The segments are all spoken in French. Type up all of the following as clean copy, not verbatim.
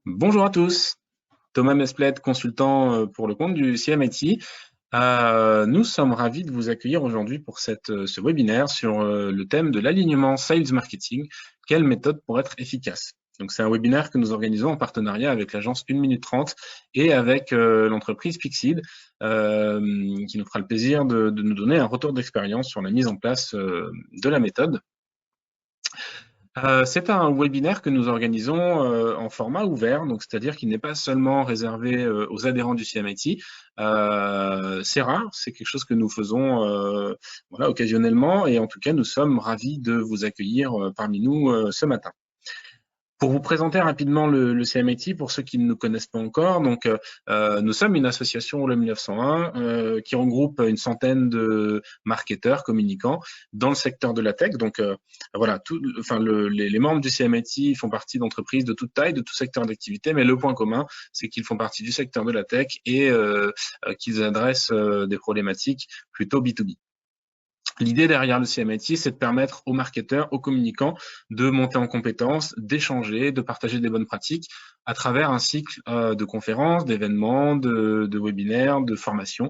Bonjour à tous, Thomas Mesplette, consultant pour le compte du CMIT. Nous sommes ravis de vous accueillir aujourd'hui pour ce webinaire sur le thème de l'alignement Sales Marketing, quelle méthode pour être efficace. Donc c'est un webinaire que nous organisons en partenariat avec l'agence 1 minute 30 et avec l'entreprise Pixid, qui nous fera le plaisir de nous donner un retour d'expérience sur la mise en place de la méthode. C'est un webinaire que nous organisons en format ouvert, donc c'est-à-dire qu'il n'est pas seulement réservé aux adhérents du CMIT. C'est rare, c'est quelque chose que nous faisons voilà, occasionnellement, et en tout cas, nous sommes ravis de vous accueillir parmi nous ce matin. Pour vous présenter rapidement le CMIT, pour ceux qui ne nous connaissent pas encore, donc nous sommes une association le 1901 qui regroupe une centaine de marketeurs, communicants dans le secteur de la tech. Donc voilà, les membres du CMIT font partie d'entreprises de toute taille, de tout secteur d'activité, mais le point commun, c'est qu'ils font partie du secteur de la tech et qu'ils adressent des problématiques plutôt B2B. L'idée derrière le CMIT, c'est de permettre aux marketeurs, aux communicants de monter en compétences, d'échanger, de partager des bonnes pratiques à travers un cycle de conférences, d'événements, de webinaires, de formations.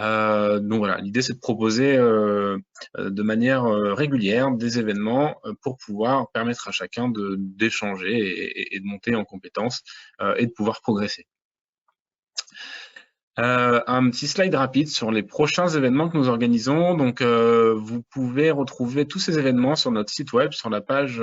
Donc voilà, l'idée c'est de proposer de manière régulière des événements pour pouvoir permettre à chacun d'échanger et de monter en compétences et de pouvoir progresser. Un petit slide rapide sur les prochains événements que nous organisons. Donc, vous pouvez retrouver tous ces événements sur notre site web, sur la page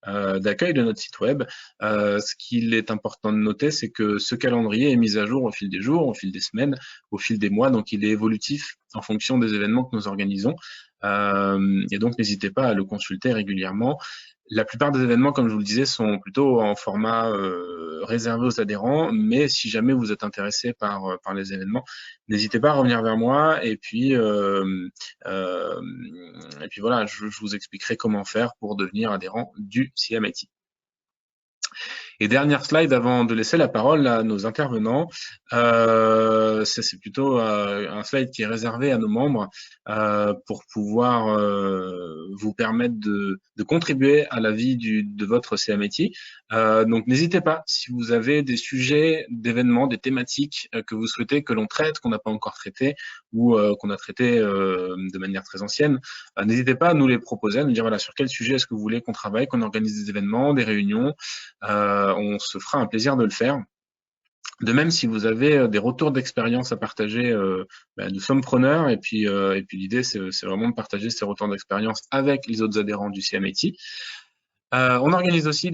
d'accueil de notre site web. Ce qu'il est important de noter, c'est que ce calendrier est mis à jour au fil des jours, au fil des semaines, au fil des mois. Donc, il est évolutif en fonction des événements que nous organisons. Et donc, n'hésitez pas à le consulter régulièrement. La plupart des événements, comme je vous le disais, sont plutôt en format réservé aux adhérents, mais si jamais vous êtes intéressé par les événements, n'hésitez pas à revenir vers moi et puis voilà, je vous expliquerai comment faire pour devenir adhérent du CMIT. Et dernière slide avant de laisser la parole à nos intervenants. C'est plutôt un slide qui est réservé à nos membres pour pouvoir vous permettre de contribuer à la vie de votre CMIT. Donc n'hésitez pas, si vous avez des sujets, d'événements, des thématiques que vous souhaitez que l'on traite, qu'on n'a pas encore traité ou qu'on a traité de manière très ancienne, n'hésitez pas à nous les proposer, à nous dire voilà, sur quel sujet est-ce que vous voulez qu'on travaille, qu'on organise des événements, des réunions. On se fera un plaisir de le faire. De même, si vous avez des retours d'expérience à partager, nous sommes preneurs. Et puis l'idée, c'est vraiment de partager ces retours d'expérience avec les autres adhérents du CMIT. On organise aussi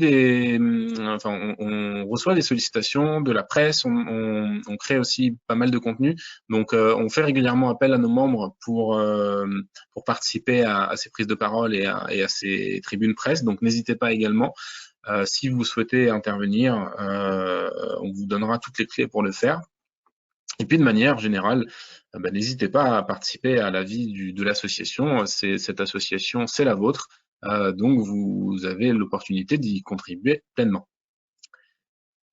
on reçoit des sollicitations de la presse, on crée aussi pas mal de contenu. Donc, on fait régulièrement appel à nos membres pour participer à ces prises de parole et à ces tribunes presse. Donc, n'hésitez pas également. Si vous souhaitez intervenir, on vous donnera toutes les clés pour le faire. Et puis de manière générale, n'hésitez pas à participer à la vie de l'association. Cette association, c'est la vôtre, donc vous avez l'opportunité d'y contribuer pleinement.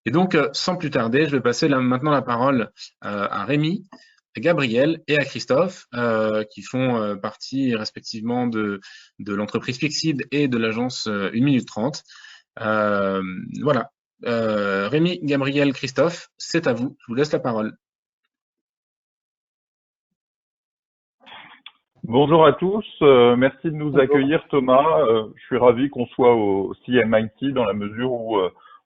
Et donc, sans plus tarder, je vais passer maintenant la parole à Rémi, à Gabriel et à Christophe, qui font partie respectivement de l'entreprise Pixid et de l'agence 1 minute 30. Voilà. Rémi, Gabriel, Christophe, c'est à vous. Je vous laisse la parole. Bonjour à tous, merci de nous accueillir Thomas. Je suis ravi qu'on soit au CMIT dans la mesure où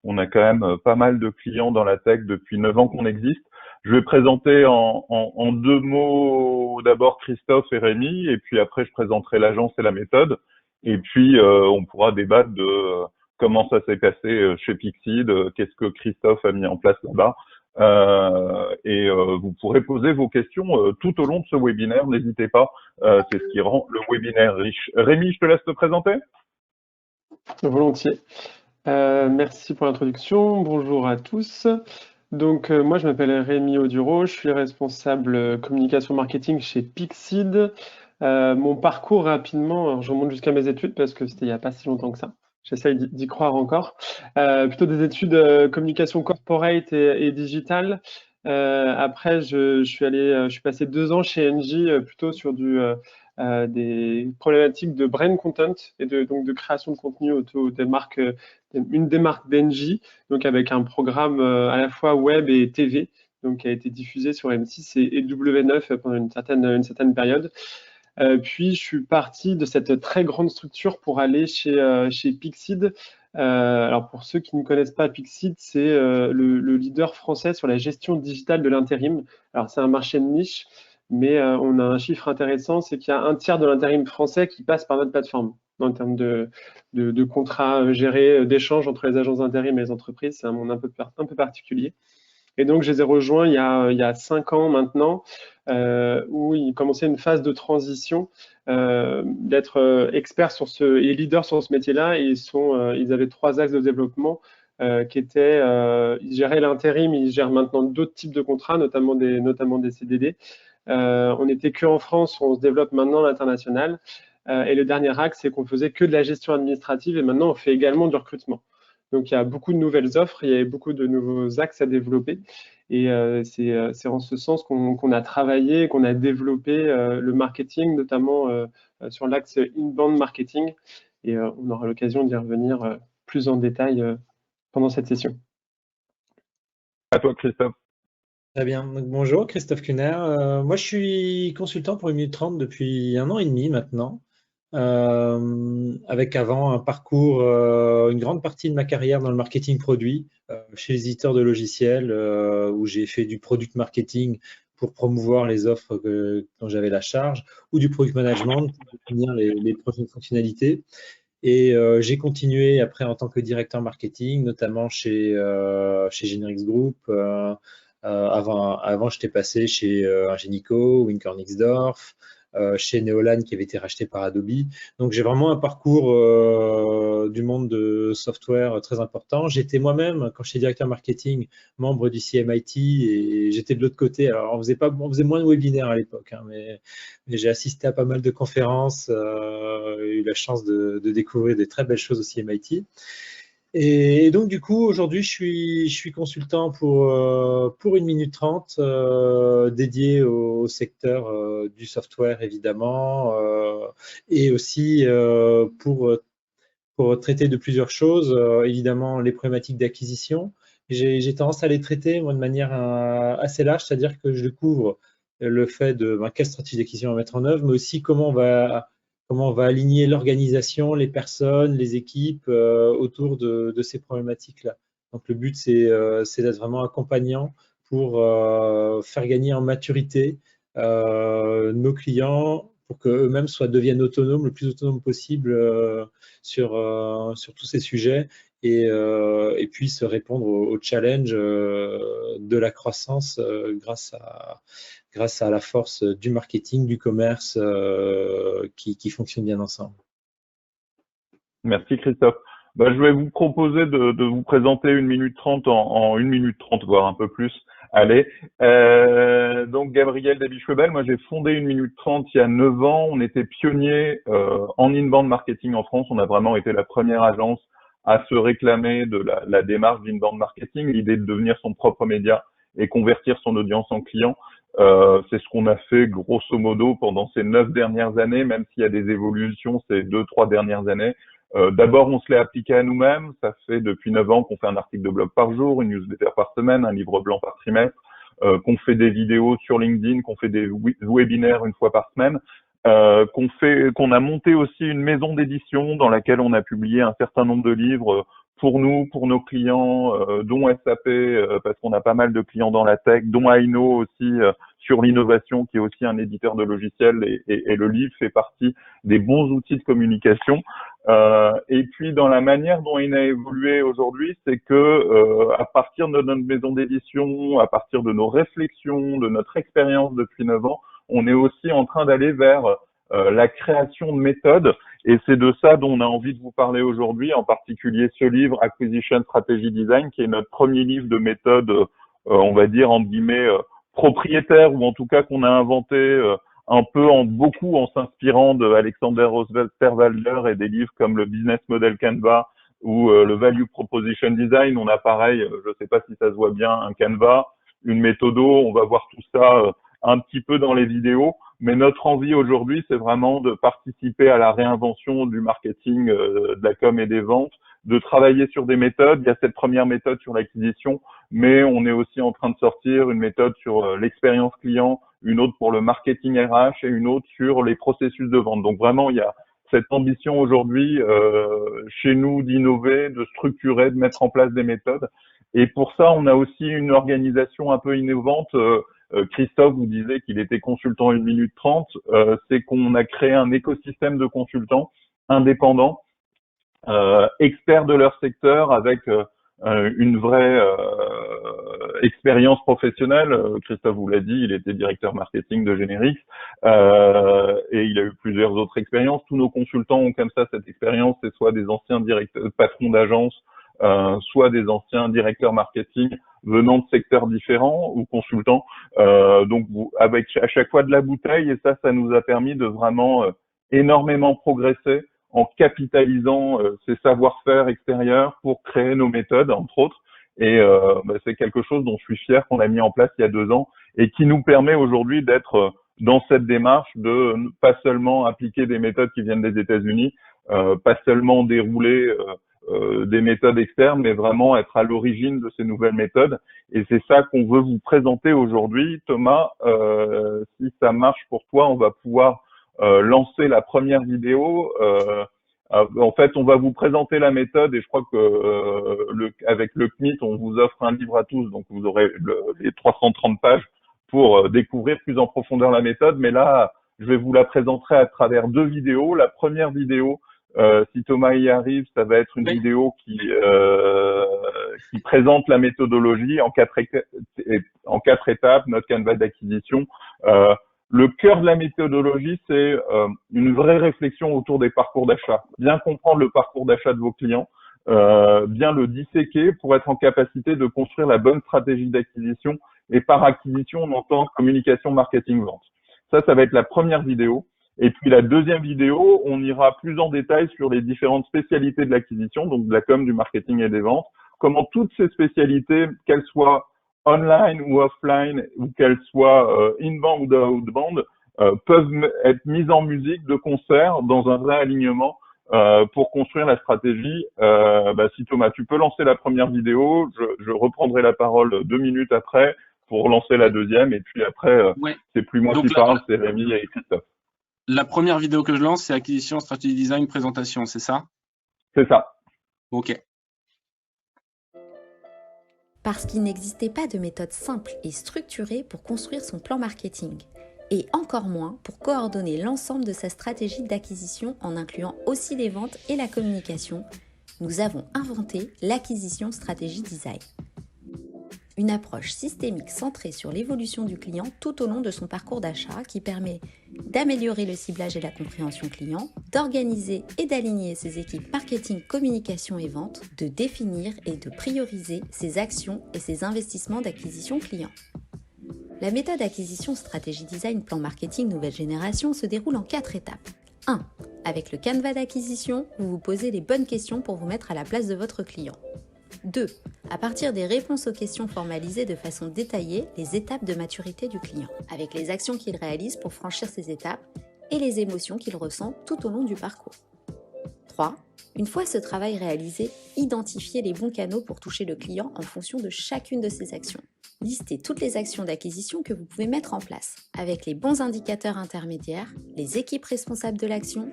on a quand même pas mal de clients dans la tech depuis 9 ans qu'on existe. Je vais présenter en 2 mots d'abord Christophe et Rémi, et puis après je présenterai l'agence et la méthode, et puis on pourra débattre de comment ça s'est passé chez Pixid, qu'est-ce que Christophe a mis en place là-bas. Vous pourrez poser vos questions tout au long de ce webinaire, n'hésitez pas, c'est ce qui rend le webinaire riche. Rémi, je te laisse te présenter. Volontiers. Merci pour l'introduction. Bonjour à tous. Donc, moi, je m'appelle Rémi Audureau, je suis responsable communication marketing chez Pixid. Mon parcours rapidement, alors je remonte jusqu'à mes études parce que c'était il n'y a pas si longtemps que ça. J'essaye d'y croire encore. Plutôt des études communication corporate et digital. Après, je suis passé 2 ans chez Engie, plutôt sur du des problématiques de brand content et donc de création de contenu autour des marques, une des marques d'Engie, donc avec un programme à la fois web et TV, donc qui a été diffusé sur M6 et W9 pendant une certaine période. Puis je suis parti de cette très grande structure pour aller chez Pixid. Alors pour ceux qui ne connaissent pas Pixid, c'est le leader français sur la gestion digitale de l'intérim. Alors c'est un marché de niche, mais on a un chiffre intéressant, c'est qu'il y a un tiers de l'intérim français qui passe par notre plateforme en termes de contrats gérés, d'échanges entre les agences d'intérim et les entreprises. C'est un monde un peu particulier. Et donc, je les ai rejoints il y a 5 ans maintenant, où ils commençaient une phase de transition, d'être experts et leaders sur ce métier-là. Et ils avaient 3 axes de développement qui étaient, ils géraient l'intérim, ils gèrent maintenant d'autres types de contrats, notamment des CDD. On n'était que en France, on se développe maintenant à l'international. Et le dernier axe, c'est qu'on faisait que de la gestion administrative et maintenant on fait également du recrutement. Donc il y a beaucoup de nouvelles offres, il y a beaucoup de nouveaux axes à développer. Et c'est en ce sens qu'on a travaillé, qu'on a développé le marketing, notamment sur l'axe inbound marketing. Et on aura l'occasion d'y revenir plus en détail pendant cette session. À toi, Christophe. Très bien. Donc, bonjour, Christophe Kuhner. Moi, je suis consultant pour 1 minute 30 depuis 1 an et demi maintenant, avec avant un parcours, une grande partie de ma carrière dans le marketing produit, chez les éditeurs de logiciels, où j'ai fait du product marketing pour promouvoir les offres dont j'avais la charge, ou du product management pour définir les prochaines fonctionnalités. Et j'ai continué après en tant que directeur marketing, notamment chez Generix Group. Avant, j'étais passé chez Ingenico, Winkler Nixdorf, chez Neolan qui avait été racheté par Adobe. Donc j'ai vraiment un parcours du monde de software très important. J'étais moi-même, quand j'étais directeur marketing, membre du CMIT et j'étais de l'autre côté. Alors on faisait moins de webinaires à l'époque, hein, mais j'ai assisté à pas mal de conférences, eu la chance de découvrir des très belles choses au CMIT. Et donc, du coup, aujourd'hui, je suis consultant pour 1 minute 30, dédié au secteur du software, évidemment, et aussi pour traiter de plusieurs choses, évidemment, les problématiques d'acquisition. J'ai tendance à les traiter, moi, de manière assez large, c'est-à-dire que je couvre le fait de quelle stratégie d'acquisition on va mettre en œuvre, mais aussi comment on va aligner l'organisation, les personnes, les équipes autour de ces problématiques-là. Donc le but, c'est d'être vraiment accompagnant pour faire gagner en maturité nos clients pour qu'eux-mêmes deviennent autonomes, le plus autonomes possible sur tous ces sujets et puissent répondre aux challenges de la croissance grâce à la force du marketing, du commerce qui fonctionne bien ensemble. Merci Christophe. Bah, je vais vous proposer de vous présenter 1 minute 30 en 1 minute 30, voire un peu plus. Allez. Donc Gabriel Dabi-Schwebel, moi j'ai fondé 1 minute 30 il y a 9 ans. On était pionnier en inbound marketing en France. On a vraiment été la première agence à se réclamer de la démarche d'inbound marketing, l'idée de devenir son propre média et convertir son audience en client. C'est ce qu'on a fait grosso modo pendant ces 9 dernières années, même s'il y a des évolutions ces 2-3 dernières années. D'abord, on se l'est appliqué à nous-mêmes. Ça fait depuis 9 ans qu'on fait un article de blog par jour, une newsletter par semaine, un livre blanc par trimestre, qu'on fait des vidéos sur LinkedIn, qu'on fait des webinaires une fois par semaine, qu'on a monté aussi une maison d'édition dans laquelle on a publié un certain nombre de livres pour nous, pour nos clients, dont SAP, parce qu'on a pas mal de clients dans la tech, dont Aino aussi sur l'innovation, qui est aussi un éditeur de logiciels, et le livre fait partie des bons outils de communication. Et puis dans la manière dont il a évolué aujourd'hui, c'est que à partir de notre maison d'édition, à partir de nos réflexions, de notre expérience depuis 9 ans, on est aussi en train d'aller vers la création de méthodes, et c'est de ça dont on a envie de vous parler aujourd'hui, en particulier ce livre Acquisition Strategy Design, qui est notre premier livre de méthode, on va dire entre guillemets propriétaire, ou en tout cas qu'on a inventé un peu beaucoup en s'inspirant de Alexander Roosevelt Perwalder et des livres comme le Business Model Canva ou le Value Proposition Design. On a pareil, je ne sais pas si ça se voit bien, un Canva, une méthodo, on va voir tout ça un petit peu dans les vidéos. Mais notre envie aujourd'hui, c'est vraiment de participer à la réinvention du marketing, de la com et des ventes, de travailler sur des méthodes. Il y a cette première méthode sur l'acquisition, mais on est aussi en train de sortir une méthode sur l'expérience client, une autre pour le marketing RH et une autre sur les processus de vente. Donc vraiment, il y a cette ambition aujourd'hui chez nous d'innover, de structurer, de mettre en place des méthodes. Et pour ça, on a aussi une organisation un peu innovante. Christophe vous disait qu'il était consultant 1 minute 30. C'est qu'on a créé un écosystème de consultants indépendants, experts de leur secteur avec une vraie expérience professionnelle. Christophe vous l'a dit, il était directeur marketing de Generix et il a eu plusieurs autres expériences. Tous nos consultants ont comme ça cette expérience, c'est soit des anciens patrons d'agence, soit des anciens directeurs marketing venant de secteurs différents ou consultants. Donc avec à chaque fois de la bouteille, et ça nous a permis de vraiment énormément progresser en capitalisant ces savoir-faire extérieurs pour créer nos méthodes, entre autres. Et c'est quelque chose dont je suis fier qu'on a mis en place il y a 2 ans et qui nous permet aujourd'hui d'être dans cette démarche de pas seulement appliquer des méthodes qui viennent des États-Unis, pas seulement dérouler des méthodes externes, mais vraiment être à l'origine de ces nouvelles méthodes. Et c'est ça qu'on veut vous présenter aujourd'hui. Thomas, si ça marche pour toi, on va pouvoir lancer la première vidéo. En fait, on va vous présenter la méthode et je crois que avec le CNIT, on vous offre un livre à tous, donc vous aurez les 330 pages pour découvrir plus en profondeur la méthode. Mais là, je vais vous la présenter à travers 2 vidéos. La première vidéo, si Thomas y arrive, ça va être une vidéo qui présente la méthodologie en 4 étapes, notre canevas d'acquisition. Le cœur de la méthodologie, c'est une vraie réflexion autour des parcours d'achat. Bien comprendre le parcours d'achat de vos clients, bien le disséquer pour être en capacité de construire la bonne stratégie d'acquisition. Et par acquisition, on entend communication, marketing, vente. Ça va être la première vidéo. Et puis la deuxième vidéo, on ira plus en détail sur les différentes spécialités de l'acquisition, donc de la com, du marketing et des ventes. Comment toutes ces spécialités, qu'elles soient online ou offline, ou qu'elles soient inbound ou outbound, peuvent être mises en musique de concert dans un vrai alignement pour construire la stratégie. Si Thomas, tu peux lancer la première vidéo, je reprendrai la parole 2 minutes après pour lancer la deuxième, et puis après, c'est plus moi qui parle, c'est Rémi et Christophe. La première vidéo que je lance, c'est acquisition, stratégie, design, présentation, c'est ça? C'est ça. Ok. Parce qu'il n'existait pas de méthode simple et structurée pour construire son plan marketing, et encore moins pour coordonner l'ensemble de sa stratégie d'acquisition en incluant aussi les ventes et la communication, nous avons inventé l'acquisition stratégie design. Une approche systémique centrée sur l'évolution du client tout au long de son parcours d'achat qui permet d'améliorer le ciblage et la compréhension client, d'organiser et d'aligner ses équipes marketing, communication et vente, de définir et de prioriser ses actions et ses investissements d'acquisition client. La méthode acquisition stratégie design plan marketing nouvelle génération se déroule en 4 étapes. 1. Avec le canevas d'acquisition, vous vous posez les bonnes questions pour vous mettre à la place de votre client. 2. À partir des réponses aux questions formalisées de façon détaillée, les étapes de maturité du client, avec les actions qu'il réalise pour franchir ces étapes et les émotions qu'il ressent tout au long du parcours. 3. Une fois ce travail réalisé, identifiez les bons canaux pour toucher le client en fonction de chacune de ces actions. Listez toutes les actions d'acquisition que vous pouvez mettre en place, avec les bons indicateurs intermédiaires, les équipes responsables de l'action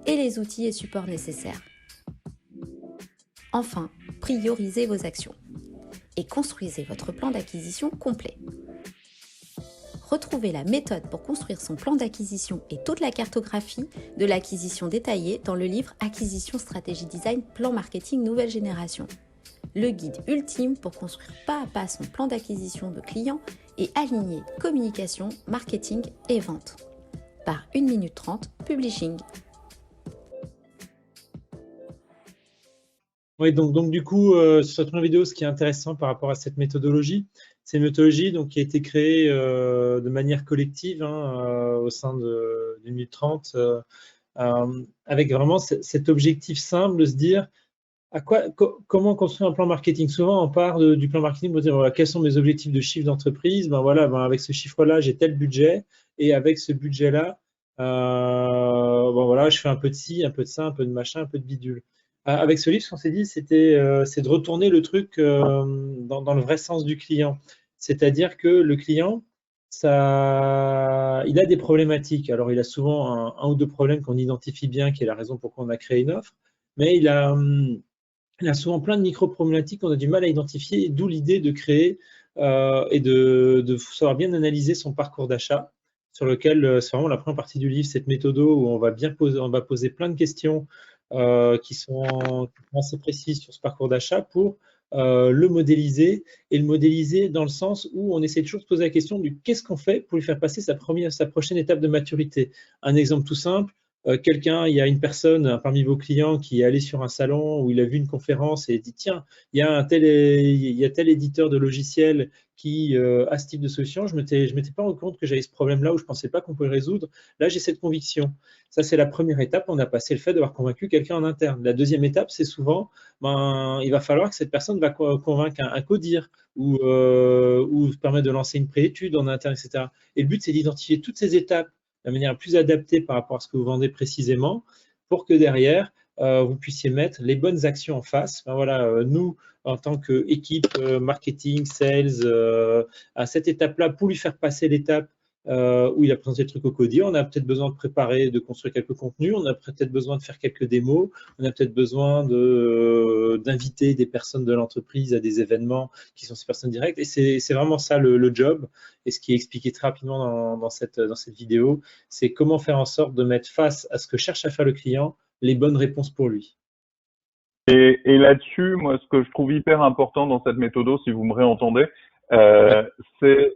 et les outils et supports nécessaires. Enfin, priorisez vos actions et construisez votre plan d'acquisition complet. Retrouvez la méthode pour construire son plan d'acquisition et toute la cartographie de l'acquisition détaillée dans le livre Acquisition, stratégie, design, plan marketing nouvelle génération. Le guide ultime pour construire pas à pas son plan d'acquisition de clients et aligner communication, marketing et vente. Par 1 minute 30, Publishing. Oui, donc du coup, sur cette première vidéo, ce qui est intéressant par rapport à cette méthodologie, c'est une méthodologie donc, qui a été créée de manière collective au sein de 1 minute 30, avec vraiment cet objectif simple de se dire comment construire un plan marketing? Souvent, on part du plan marketing pour dire voilà, quels sont mes objectifs de chiffre d'entreprise. Ben voilà, ben avec ce chiffre-là, j'ai tel budget, et avec ce budget-là, bon voilà, je fais un peu de ci, un peu de ça, un peu de machin, un peu de bidule. Avec ce livre, ce qu'on s'est dit, c'est de retourner le truc dans le vrai sens du client. C'est-à-dire que le client, il a des problématiques. Alors, il a souvent un ou deux problèmes qu'on identifie bien, qui est la raison pourquoi on a créé une offre, mais il a souvent plein de micro-problématiques qu'on a du mal à identifier, d'où l'idée de créer et de savoir bien analyser son parcours d'achat, sur lequel c'est vraiment la première partie du livre, cette méthode où on va poser plein de questions qui sont assez précises sur ce parcours d'achat pour le modéliser, et le modéliser dans le sens où on essaie toujours de se poser la question du qu'est-ce qu'on fait pour lui faire passer sa prochaine étape de maturité. Un exemple tout simple, il y a une personne parmi vos clients qui est allé sur un salon où il a vu une conférence et dit tiens, il y a tel éditeur de logiciels qui a ce type de solution. Je m'étais pas rendu compte que j'avais ce problème-là, où je pensais pas qu'on pouvait le résoudre. Là, j'ai cette conviction. Ça, c'est la première étape. On a passé le fait d'avoir convaincu quelqu'un en interne. La deuxième étape, c'est souvent, il va falloir que cette personne va convaincre un codir ou permettre de lancer une préétude en interne, etc. Et le but, c'est d'identifier toutes ces étapes de la manière plus adaptée par rapport à ce que vous vendez précisément, pour que derrière, vous puissiez mettre les bonnes actions en face. Ben voilà, nous, en tant qu'équipe marketing, sales, à cette étape-là, pour lui faire passer l'étape où il a présenté le truc au codir, on a peut-être besoin de préparer, de construire quelques contenus, on a peut-être besoin de faire quelques démos, on a peut-être besoin d'inviter des personnes de l'entreprise à des événements qui sont ces personnes directes. Et c'est vraiment ça le job. Et ce qui est expliqué très rapidement dans cette vidéo, c'est comment faire en sorte de mettre face à ce que cherche à faire le client les bonnes réponses pour lui. Et là-dessus, moi, ce que je trouve hyper important dans cette méthode, si vous me réentendez, c'est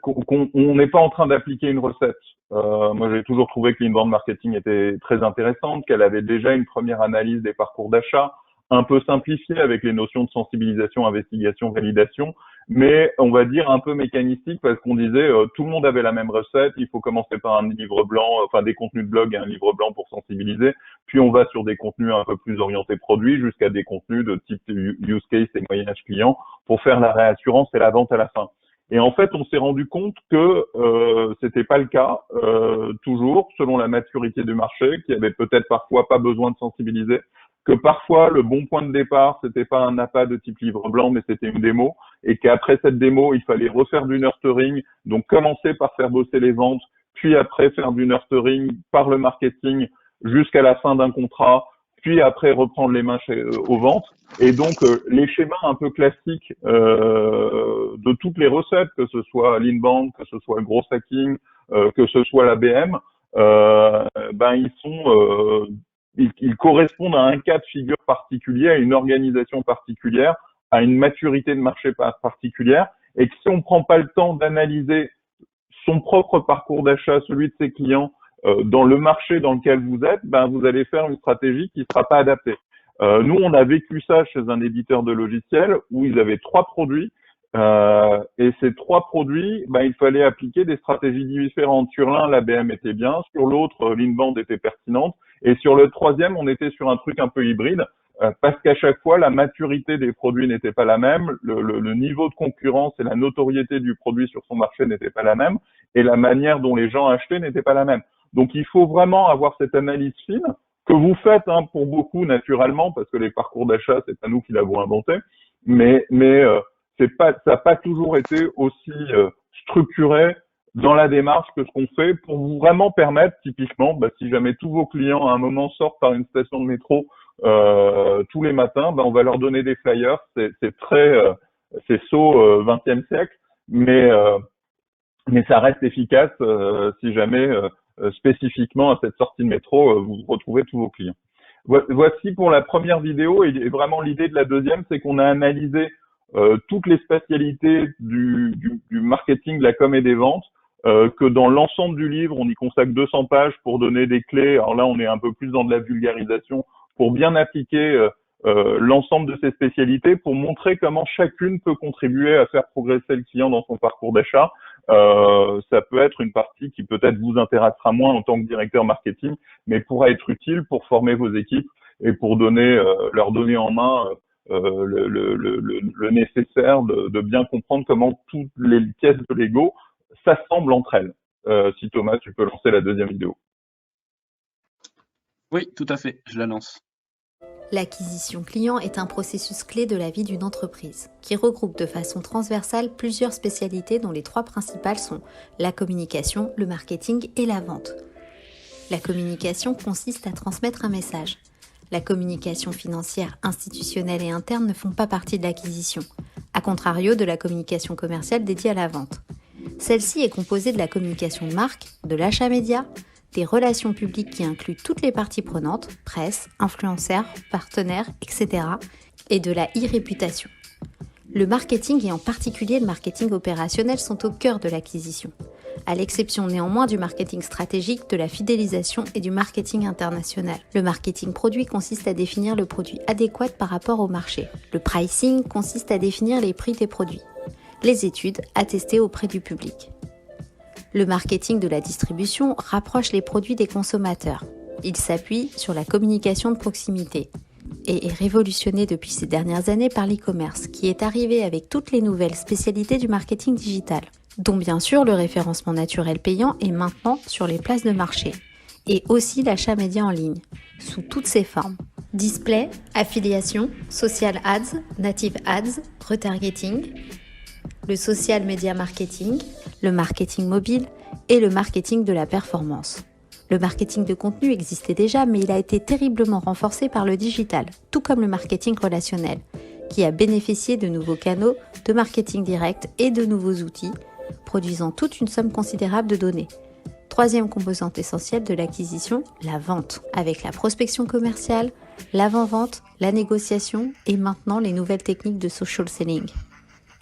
qu'on n'est pas en train d'appliquer une recette. Moi, j'ai toujours trouvé que l'inbound marketing était très intéressante, qu'elle avait déjà une première analyse des parcours d'achat, un peu simplifiée avec les notions de sensibilisation, investigation, validation, mais on va dire un peu mécanistique, parce qu'on disait tout le monde avait la même recette, il faut commencer par un livre blanc, enfin des contenus de blog et un livre blanc pour sensibiliser, puis on va sur des contenus un peu plus orientés produits jusqu'à des contenus de type use case et moyen-âge client pour faire la réassurance et la vente à la fin. Et en fait, on s'est rendu compte que c'était pas le cas toujours, selon la maturité du marché, qu'il y avait peut-être parfois pas besoin de sensibiliser, que parfois le bon point de départ, c'était pas un appât de type livre blanc, mais c'était une démo, et qu'après cette démo, il fallait refaire du nurturing, donc commencer par faire bosser les ventes, puis après faire du nurturing par le marketing jusqu'à la fin d'un contrat, puis après reprendre les mains aux ventes. Et donc, les schémas un peu classiques de toutes les recettes, que ce soit l'inbound, que ce soit le gros hacking, que ce soit la BM, ils correspondent à un cas de figure particulier, à une organisation particulière, à une maturité de marché particulière, et que si on ne prend pas le temps d'analyser son propre parcours d'achat, celui de ses clients, dans le marché dans lequel vous êtes, vous allez faire une stratégie qui ne sera pas adaptée. Nous, on a vécu ça chez un éditeur de logiciels où ils avaient 3 produits et ces 3 produits, il fallait appliquer des stratégies différentes. Sur l'un, la BM était bien, sur l'autre, l'inbound était pertinente, et sur le troisième, on était sur un truc un peu hybride, parce qu'à chaque fois, la maturité des produits n'était pas la même, le niveau de concurrence et la notoriété du produit sur son marché n'était pas la même, et la manière dont les gens achetaient n'était pas la même. Donc, il faut vraiment avoir cette analyse fine que vous faites pour beaucoup naturellement, parce que les parcours d'achat, c'est pas nous qui l'avons inventé, mais ça n'a pas toujours été aussi structuré dans la démarche que ce qu'on fait pour vous vraiment permettre, typiquement, si jamais tous vos clients à un moment sortent par une station de métro tous les matins, on va leur donner des flyers. C'est très, c'est saut 20e siècle, mais ça reste efficace si jamais spécifiquement à cette sortie de métro vous retrouvez tous vos clients. Voici pour la première vidéo, et vraiment l'idée de la deuxième, c'est qu'on a analysé toutes les spécialités du marketing, de la com et des ventes, que dans l'ensemble du livre, on y consacre 200 pages pour donner des clés. Alors là, on est un peu plus dans de la vulgarisation pour bien appliquer l'ensemble de ces spécialités, pour montrer comment chacune peut contribuer à faire progresser le client dans son parcours d'achat. Ça peut être une partie qui peut-être vous intéressera moins en tant que directeur marketing, mais pourra être utile pour former vos équipes et pour leur donner en main le nécessaire de bien comprendre comment toutes les pièces de Lego s'assemblent entre elles. Si Thomas, tu peux lancer la deuxième vidéo. Oui, tout à fait, je la lance. L'acquisition client est un processus clé de la vie d'une entreprise, qui regroupe de façon transversale plusieurs spécialités dont les 3 principales sont la communication, le marketing et la vente. La communication consiste à transmettre un message. La communication financière, institutionnelle et interne ne font pas partie de l'acquisition, à contrario de la communication commerciale dédiée à la vente. Celle-ci est composée de la communication de marque, de l'achat média, des relations publiques qui incluent toutes les parties prenantes, presse, influenceurs, partenaires, etc. et de la e-réputation. Le marketing et en particulier le marketing opérationnel sont au cœur de l'acquisition, à l'exception néanmoins du marketing stratégique, de la fidélisation et du marketing international. Le marketing produit consiste à définir le produit adéquat par rapport au marché. Le pricing consiste à définir les prix des produits. Les études à tester auprès du public. Le marketing de la distribution rapproche les produits des consommateurs. Il s'appuie sur la communication de proximité et est révolutionné depuis ces dernières années par l'e-commerce, qui est arrivé avec toutes les nouvelles spécialités du marketing digital, dont bien sûr le référencement naturel payant est maintenant sur les places de marché, et aussi l'achat média en ligne, sous toutes ses formes. Display, affiliation, social ads, native ads, retargeting, le social media marketing, le marketing mobile et le marketing de la performance. Le marketing de contenu existait déjà, mais il a été terriblement renforcé par le digital, tout comme le marketing relationnel, qui a bénéficié de nouveaux canaux de marketing direct et de nouveaux outils, produisant toute une somme considérable de données. 3e composante essentielle de l'acquisition, la vente, avec la prospection commerciale, l'avant-vente, la négociation et maintenant les nouvelles techniques de social selling.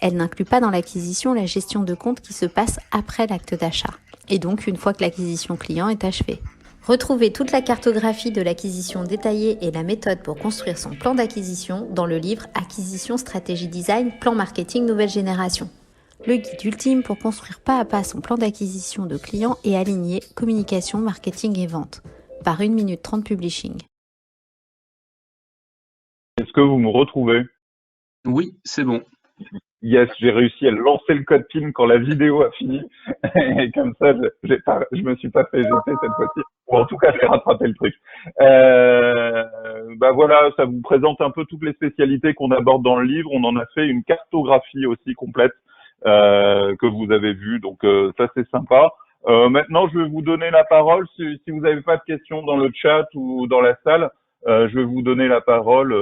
Elle n'inclut pas dans l'acquisition la gestion de compte qui se passe après l'acte d'achat, et donc une fois que l'acquisition client est achevée. Retrouvez toute la cartographie de l'acquisition détaillée et la méthode pour construire son plan d'acquisition dans le livre Acquisition, stratégie, design, plan marketing nouvelle génération. Le guide ultime pour construire pas à pas son plan d'acquisition de clients et aligner communication, marketing et vente, par 1 minute 30 publishing. Est-ce que vous me retrouvez? Oui, c'est bon. Yes, j'ai réussi à lancer le code PIN quand la vidéo a fini. Et comme ça, je me suis pas fait jeter cette fois-ci. Ou en tout cas, j'ai rattrapé le truc. Voilà, ça vous présente un peu toutes les spécialités qu'on aborde dans le livre. On en a fait une cartographie aussi complète que vous avez vue. Donc ça, c'est sympa. Maintenant, je vais vous donner la parole. Si vous n'avez pas de questions dans le chat ou dans la salle, je vais vous donner la parole,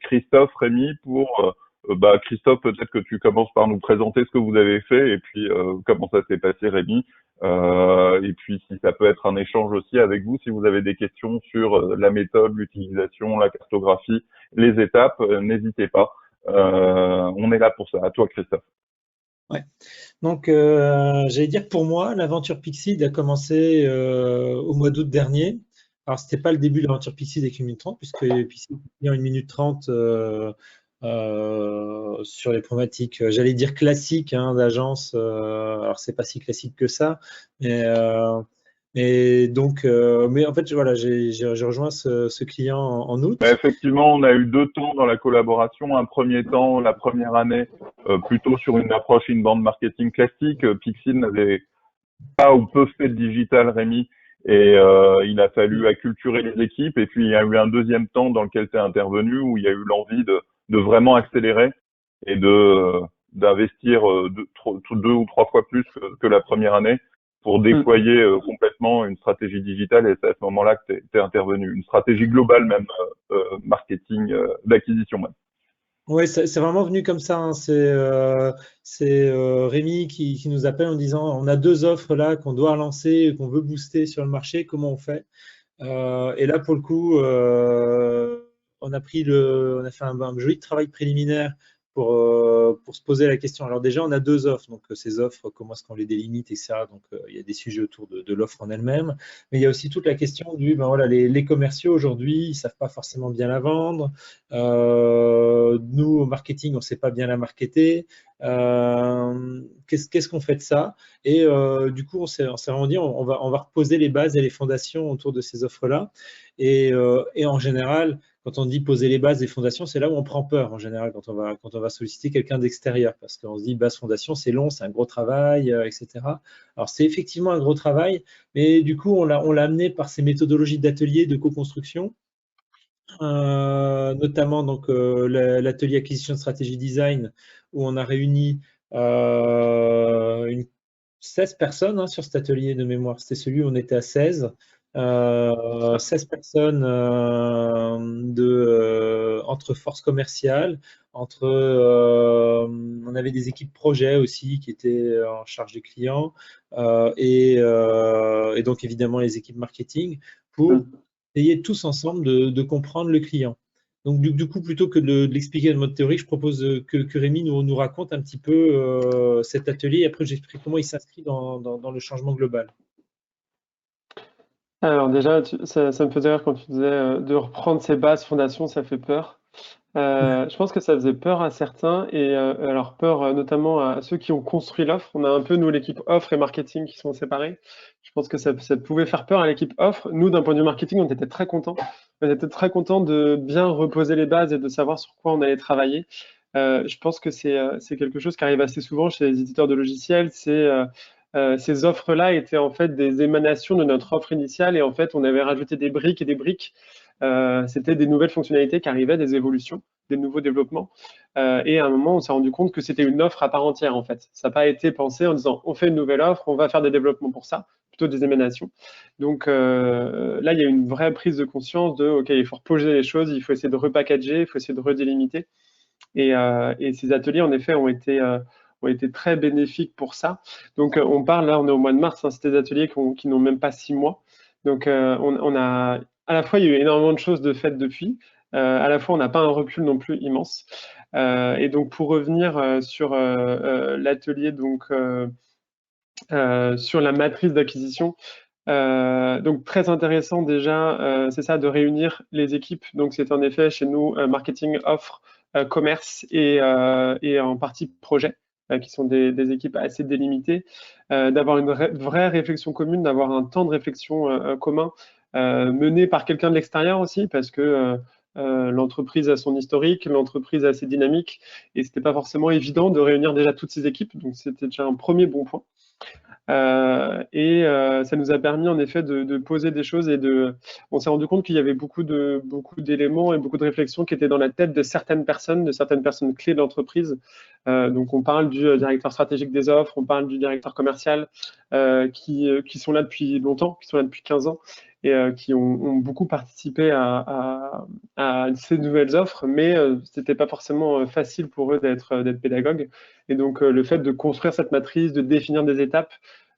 Christophe, Rémi, pour... Christophe, peut-être que tu commences par nous présenter ce que vous avez fait et puis comment ça s'est passé, Rémi. Et puis si ça peut être un échange aussi avec vous, si vous avez des questions sur la méthode, l'utilisation, la cartographie, les étapes, n'hésitez pas. On est là pour ça. À toi, Christophe. Ouais. Donc, j'allais dire que pour moi, l'aventure Pixid a commencé au mois d'août dernier. Alors, c'était pas le début de l'aventure Pixid avec 1 minute 30, puisque Pixid est en 1 minute 30 sur les problématiques, j'allais dire classiques d'agence. Alors c'est pas si classique que ça, mais en fait voilà, j'ai rejoint ce client en août. Effectivement, on a eu 2 temps dans la collaboration. Un premier temps, la première année, plutôt sur une approche inbound marketing classique. Pixid n'avait pas ou peu fait de digital, Rémi, et il a fallu acculturer les équipes. Et puis il y a eu un deuxième temps dans lequel tu es intervenu, où il y a eu l'envie de vraiment accélérer et d'investir 2 ou 3 fois plus que la première année pour déployer complètement une stratégie digitale. Et c'est à ce moment-là que tu es intervenu. Une stratégie globale même, marketing, d'acquisition même. Oui, c'est vraiment venu comme ça. C'est Rémi qui nous appelle en disant on a 2 offres là qu'on doit lancer, qu'on veut booster sur le marché, comment on fait? Et là, pour le coup, on a fait un joli travail préliminaire pour se poser la question. Alors déjà, on a 2 offres. Donc ces offres, comment est-ce qu'on les délimite, etc. Donc il y a des sujets autour de l'offre en elle-même, mais il y a aussi toute la question du les commerciaux aujourd'hui, ils savent pas forcément bien la vendre. Nous au marketing, on sait pas bien la marketer. Qu'est-ce qu'on fait de ça? Et du coup, on s'est vraiment dit, on va reposer les bases et les fondations autour de ces offres-là. Et en général, quand on dit poser les bases des fondations, c'est là où on prend peur en général quand on va solliciter quelqu'un d'extérieur, parce qu'on se dit base fondation, c'est long, c'est un gros travail, etc. Alors c'est effectivement un gros travail, mais du coup on l'a amené par ces méthodologies d'atelier de co-construction, notamment donc l'atelier acquisition de stratégie design, où on a réuni 16 personnes sur cet atelier de mémoire. C'était celui où on était à 16. 16 personnes entre forces commerciales, on avait des équipes projets aussi qui étaient en charge des clients, et donc évidemment les équipes marketing, pour essayer tous ensemble de comprendre le client. Donc du coup, plutôt que de l'expliquer de mode théorique, je propose que Rémi nous raconte un petit peu cet atelier, et après j'explique comment il s'inscrit dans le changement global. Alors déjà, ça me faisait rire quand tu disais de reprendre ses bases fondations, ça fait peur. Je pense que ça faisait peur à certains, et alors peur notamment à ceux qui ont construit l'offre. On a un peu, nous, l'équipe offre et marketing qui sont séparés. Je pense que ça pouvait faire peur à l'équipe offre. Nous, d'un point de vue marketing, on était très contents. On était très contents de bien reposer les bases et de savoir sur quoi on allait travailler. Je pense que c'est quelque chose qui arrive assez souvent chez les éditeurs de logiciels. Ces offres-là étaient en fait des émanations de notre offre initiale, et en fait, on avait rajouté des briques et des briques. C'était des nouvelles fonctionnalités qui arrivaient, des évolutions, des nouveaux développements. Et à un moment, on s'est rendu compte que c'était une offre à part entière, en fait. Ça n'a pas été pensé en disant, on fait une nouvelle offre, on va faire des développements pour ça, plutôt des émanations. Donc là, il y a une vraie prise de conscience de, OK, il faut reposer les choses, il faut essayer de repackager, il faut essayer de redélimiter. Et ces ateliers, en effet, ont été très bénéfiques pour ça. Donc, on parle, là, on est au mois de mars, c'est des ateliers qui n'ont même pas 6 mois. Donc, on a, à la fois, il y a eu énormément de choses de faites depuis, à la fois, on n'a pas un recul non plus immense. Et donc, pour revenir sur l'atelier, donc, sur la matrice d'acquisition, donc très intéressant déjà, c'est ça, de réunir les équipes. Donc c'est en effet chez nous marketing, offre, commerce et en partie projet, qui sont des équipes assez délimitées, d'avoir une vraie réflexion commune, d'avoir un temps de réflexion commun, mené par quelqu'un de l'extérieur aussi, parce que l'entreprise a son historique, l'entreprise a ses dynamiques, et c'était pas forcément évident de réunir déjà toutes ces équipes. Donc c'était déjà un premier bon point. Ça nous a permis en effet de poser des choses, et on s'est rendu compte qu'il y avait beaucoup d'éléments et beaucoup de réflexions qui étaient dans la tête de certaines personnes clés de l'entreprise. Donc on parle du directeur stratégique des offres, on parle du directeur commercial, qui sont là depuis longtemps, qui sont là depuis 15 ans, et qui ont beaucoup participé à ces nouvelles offres, mais c'était pas forcément facile pour eux d'être pédagogues. Et donc le fait de construire cette matrice, de définir des étapes,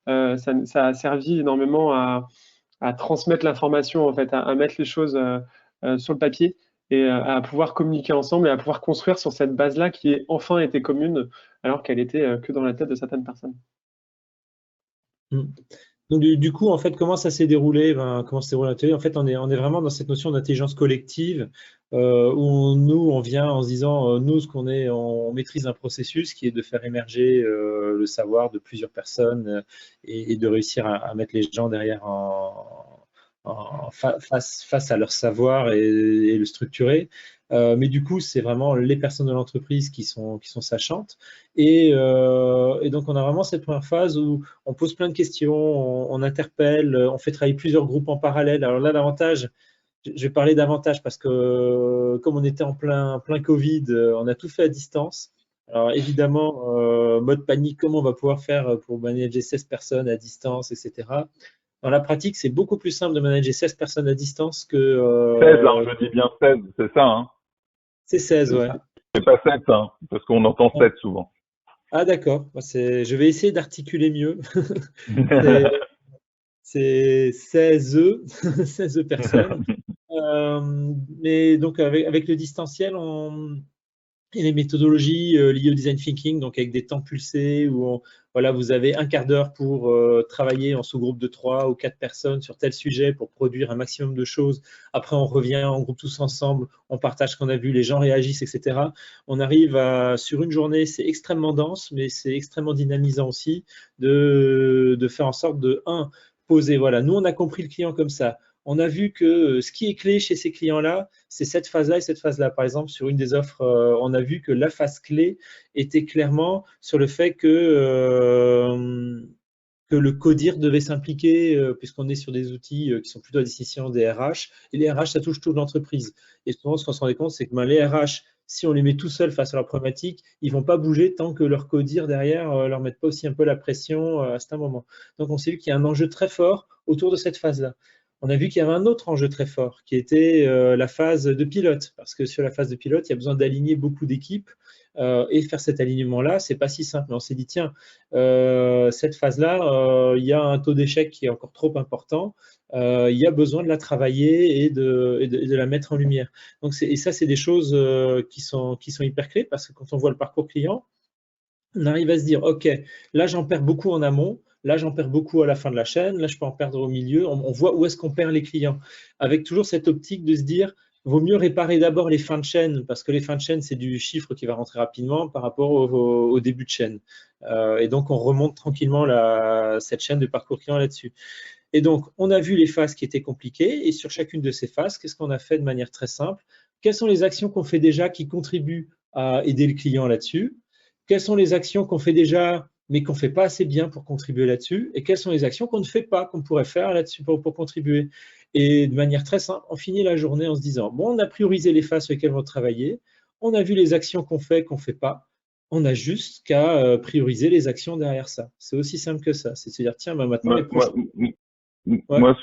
ça a servi énormément à transmettre l'information, en fait, à mettre les choses sur le papier, et à pouvoir communiquer ensemble et à pouvoir construire sur cette base-là qui est enfin été commune, alors qu'elle était que dans la tête de certaines personnes. Donc du coup, en fait, comment ça s'est déroulé? Comment s'est déroulé l'atelier? En fait, on est vraiment dans cette notion d'intelligence collective, où on vient en se disant, nous, on maîtrise un processus qui est de faire émerger le savoir de plusieurs personnes, et de réussir à mettre les gens derrière face à leur savoir, et le structurer. Mais du coup, c'est vraiment les personnes de l'entreprise qui sont sachantes. Et donc, on a vraiment cette première phase où on pose plein de questions, on interpelle, on fait travailler plusieurs groupes en parallèle. Alors là, l'avantage, je vais parler d'avantage parce que comme on était en plein Covid, on a tout fait à distance. Alors évidemment, mode panique, comment on va pouvoir faire pour manager 16 personnes à distance, etc. Dans la pratique, c'est beaucoup plus simple de manager 16 personnes à distance que… 16, je dis bien 16, c'est ça, hein? C'est 16, ouais. C'est pas 7, hein, parce qu'on entend 7 souvent. Ah d'accord, je vais essayer d'articuler mieux. C'est 16 personnes. Mais donc avec le distanciel, et les méthodologies liées au design thinking, donc avec des temps pulsés où vous avez un quart d'heure pour travailler en sous-groupe de 3 ou 4 personnes sur tel sujet pour produire un maximum de choses. Après, on revient en groupe tous ensemble, on partage ce qu'on a vu, les gens réagissent, etc. On arrive sur une journée, c'est extrêmement dense, mais c'est extrêmement dynamisant aussi de faire en sorte de, poser, voilà, nous on a compris le client comme ça. on a vu que ce qui est clé chez ces clients-là, c'est cette phase-là et cette phase-là. Par exemple, sur une des offres, on a vu que la phase clé était clairement sur le fait que le CODIR devait s'impliquer, puisqu'on est sur des outils qui sont plutôt à destination des RH. Et les RH, ça touche toute l'entreprise. Et souvent, ce qu'on se rendait compte, c'est que les RH, si on les met tout seuls face à leur problématique, ils ne vont pas bouger tant que leur CODIR derrière ne leur mette pas aussi un peu la pression à cet moment. Donc, on s'est vu qu'il y a un enjeu très fort autour de cette phase-là. On a vu qu'il y avait un autre enjeu très fort qui était la phase de pilote. Parce que sur la phase de pilote, il y a besoin d'aligner beaucoup d'équipes. Et faire cet alignement-là, c'est pas si simple. Mais on s'est dit, tiens, cette phase-là, il y a un taux d'échec qui est encore trop important. Il y a besoin de la travailler et de la mettre en lumière. Donc, et ça, c'est des choses qui sont hyper clés parce que quand on voit le parcours client, on arrive à se dire, OK, là, j'en perds beaucoup en amont. Là, j'en perds beaucoup à la fin de la chaîne. Là, je peux en perdre au milieu. On voit où est-ce qu'on perd les clients. Avec toujours cette optique de se dire, vaut mieux réparer d'abord les fins de chaîne, parce que les fins de chaîne, c'est du chiffre qui va rentrer rapidement par rapport au début de chaîne. Et donc, on remonte tranquillement cette chaîne de parcours client là-dessus. Et donc, on a vu les phases qui étaient compliquées, et sur chacune de ces phases, qu'est-ce qu'on a fait de manière très simple? Quelles sont les actions qu'on fait déjà qui contribuent à aider le client là-dessus? Quelles sont les actions qu'on fait déjà, mais qu'on ne fait pas assez bien pour contribuer là-dessus? Et quelles sont les actions qu'on ne fait pas, qu'on pourrait faire là-dessus pour contribuer? Et de manière très simple, on finit la journée en se disant, bon, on a priorisé les phases sur lesquelles on va travailler, on a vu les actions qu'on fait ne fait pas, on a juste qu'à prioriser les actions derrière ça. C'est aussi simple que ça. C'est de se dire, tiens, maintenant, Moi,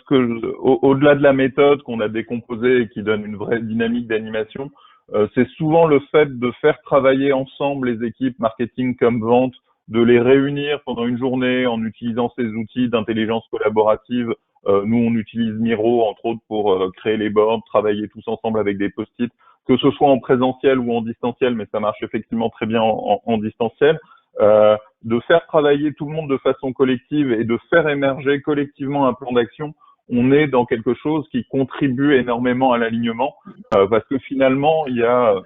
au-delà de la méthode qu'on a décomposée et qui donne une vraie dynamique d'animation, c'est souvent le fait de faire travailler ensemble les équipes marketing comme vente, de les réunir pendant une journée en utilisant ces outils d'intelligence collaborative. Nous, on utilise Miro, entre autres, pour créer les boards, travailler tous ensemble avec des post-it, que ce soit en présentiel ou en distanciel, mais ça marche effectivement très bien en distanciel. De faire travailler tout le monde de façon collective et de faire émerger collectivement un plan d'action, on est dans quelque chose qui contribue énormément à l'alignement, parce que finalement, il y a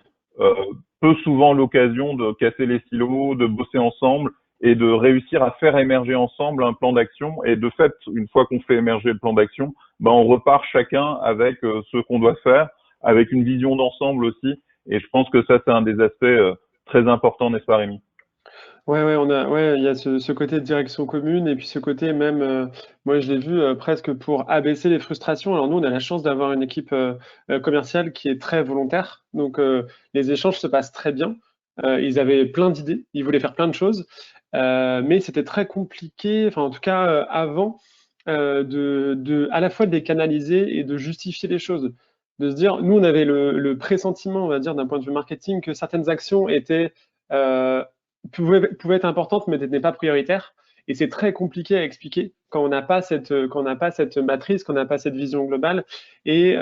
peu souvent l'occasion de casser les silos, de bosser ensemble et de réussir à faire émerger ensemble un plan d'action. Et de fait, une fois qu'on fait émerger le plan d'action, on repart chacun avec ce qu'on doit faire, avec une vision d'ensemble aussi. Et je pense que ça, c'est un des aspects très importants, n'est-ce pas, Rémi? Ouais, il y a ce côté de direction commune et puis ce côté même, moi je l'ai vu presque pour abaisser les frustrations. Alors nous, on a la chance d'avoir une équipe commerciale qui est très volontaire, donc les échanges se passent très bien. Ils avaient plein d'idées, ils voulaient faire plein de choses, mais c'était très compliqué, enfin en tout cas avant, à la fois de les canaliser et de justifier les choses. De se dire, nous on avait le pressentiment, on va dire, d'un point de vue marketing, que certaines actions étaient pouvaient être importantes, mais n'étaient pas prioritaires. Et c'est très compliqué à expliquer quand on n'a pas cette matrice, quand on n'a pas cette vision globale, et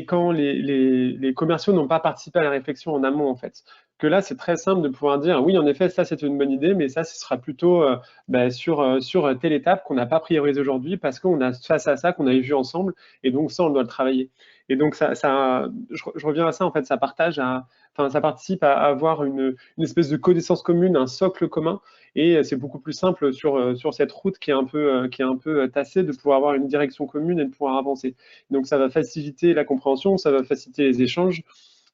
quand les commerciaux n'ont pas participé à la réflexion en amont, en fait. Que là, c'est très simple de pouvoir dire, oui, en effet, ça, c'est une bonne idée, mais ça, ce sera plutôt sur telle étape qu'on n'a pas priorisé aujourd'hui parce qu'on a face à ça qu'on avait vu ensemble, et donc ça, on doit le travailler. Et donc, je reviens à ça, en fait, ça participe à avoir une espèce de connaissance commune, un socle commun, et c'est beaucoup plus simple sur cette route qui est un peu tassée, de pouvoir avoir une direction commune et de pouvoir avancer. Donc ça va faciliter la compréhension, ça va faciliter les échanges,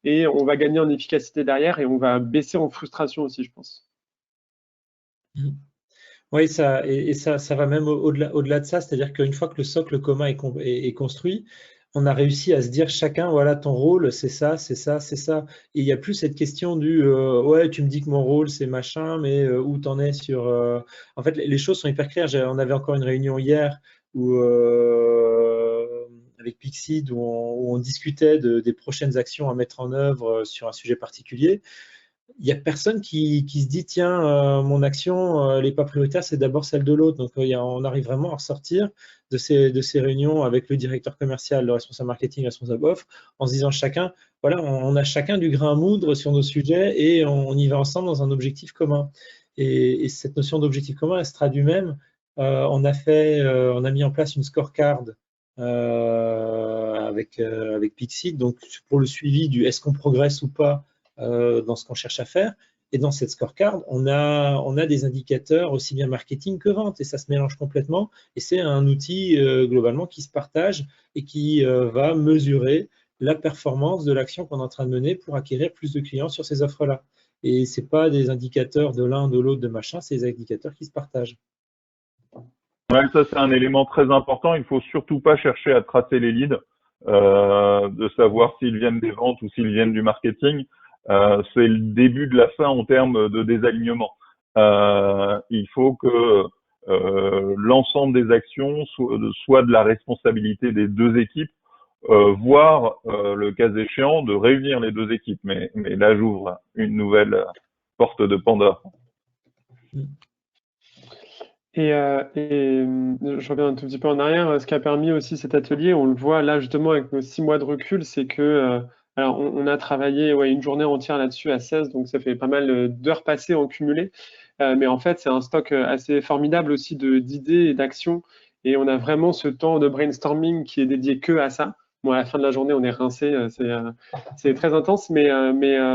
et on va gagner en efficacité derrière, et on va baisser en frustration aussi, je pense. Oui, ça va même au-delà de ça, c'est-à-dire qu'une fois que le socle commun est construit, on a réussi à se dire chacun, voilà, ton rôle, c'est ça, c'est ça, c'est ça. Et il n'y a plus cette question du ouais, tu me dis que mon rôle, c'est machin, mais où t'en es sur. En fait, les choses sont hyper claires. On avait encore une réunion hier avec Pixid où on discutait des prochaines actions à mettre en œuvre sur un sujet particulier. Il n'y a personne qui se dit, tiens, mon action, elle n'est pas prioritaire, c'est d'abord celle de l'autre. Donc, on arrive vraiment à ressortir de ces réunions avec le directeur commercial, le responsable marketing, le responsable offre, en se disant chacun, voilà, on a chacun du grain à moudre sur nos sujets et on y va ensemble dans un objectif commun. Et cette notion d'objectif commun, elle se traduit même. On a mis en place une scorecard avec Pixid, donc pour le suivi du est-ce qu'on progresse ou pas dans ce qu'on cherche à faire. Et dans cette scorecard, on a des indicateurs aussi bien marketing que vente, et ça se mélange complètement. Et c'est un outil globalement qui se partage et qui va mesurer la performance de l'action qu'on est en train de mener pour acquérir plus de clients sur ces offres-là. Et ce n'est pas des indicateurs de l'un, de l'autre, de machin, c'est des indicateurs qui se partagent. Ouais, ça c'est un élément très important. Il ne faut surtout pas chercher à tracer les leads, de savoir s'ils viennent des ventes ou s'ils viennent du marketing. C'est le début de la fin en termes de désalignement. Il faut que l'ensemble des actions soit de la responsabilité des deux équipes, voire le cas échéant de réunir les deux équipes. Mais là, j'ouvre une nouvelle porte de Pandore. Et je reviens un tout petit peu en arrière. Ce qui a permis aussi cet atelier, on le voit là justement avec nos 6 mois de recul, c'est que alors on a travaillé une journée entière là-dessus à 16, donc ça fait pas mal d'heures passées en cumulé. Mais en fait, c'est un stock assez formidable aussi d'idées et d'actions. Et on a vraiment ce temps de brainstorming qui est dédié que à ça. Bon, à la fin de la journée, on est rincé, c'est très intense, mais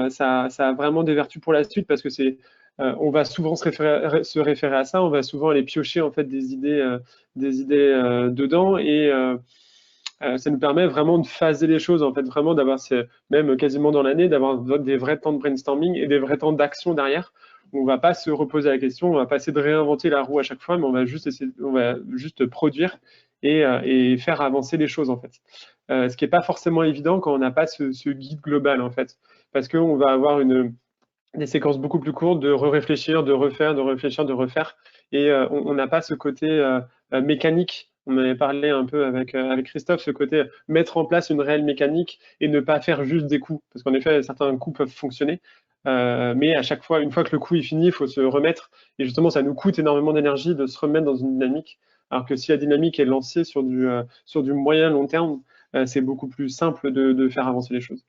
ça a vraiment des vertus pour la suite parce que on va souvent se référer à ça, on va souvent aller piocher en fait des idées dedans et ça nous permet vraiment de phaser les choses, en fait, vraiment d'avoir, même quasiment dans l'année, d'avoir des vrais temps de brainstorming et des vrais temps d'action derrière. On ne va pas se reposer la question, on ne va pas essayer de réinventer la roue à chaque fois, mais on va juste produire et faire avancer les choses, en fait. Ce qui n'est pas forcément évident quand on n'a pas ce guide global, en fait, parce qu'on va avoir des séquences beaucoup plus courtes de réfléchir, de refaire, de réfléchir, de refaire. Et on n'a pas ce côté mécanique. On avait parlé un peu avec Christophe, ce côté mettre en place une réelle mécanique et ne pas faire juste des coups. Parce qu'en effet, certains coups peuvent fonctionner. Mais à chaque fois, une fois que le coup est fini, il faut se remettre. Et justement, ça nous coûte énormément d'énergie de se remettre dans une dynamique. Alors que si la dynamique est lancée sur du moyen long terme, c'est beaucoup plus simple de faire avancer les choses.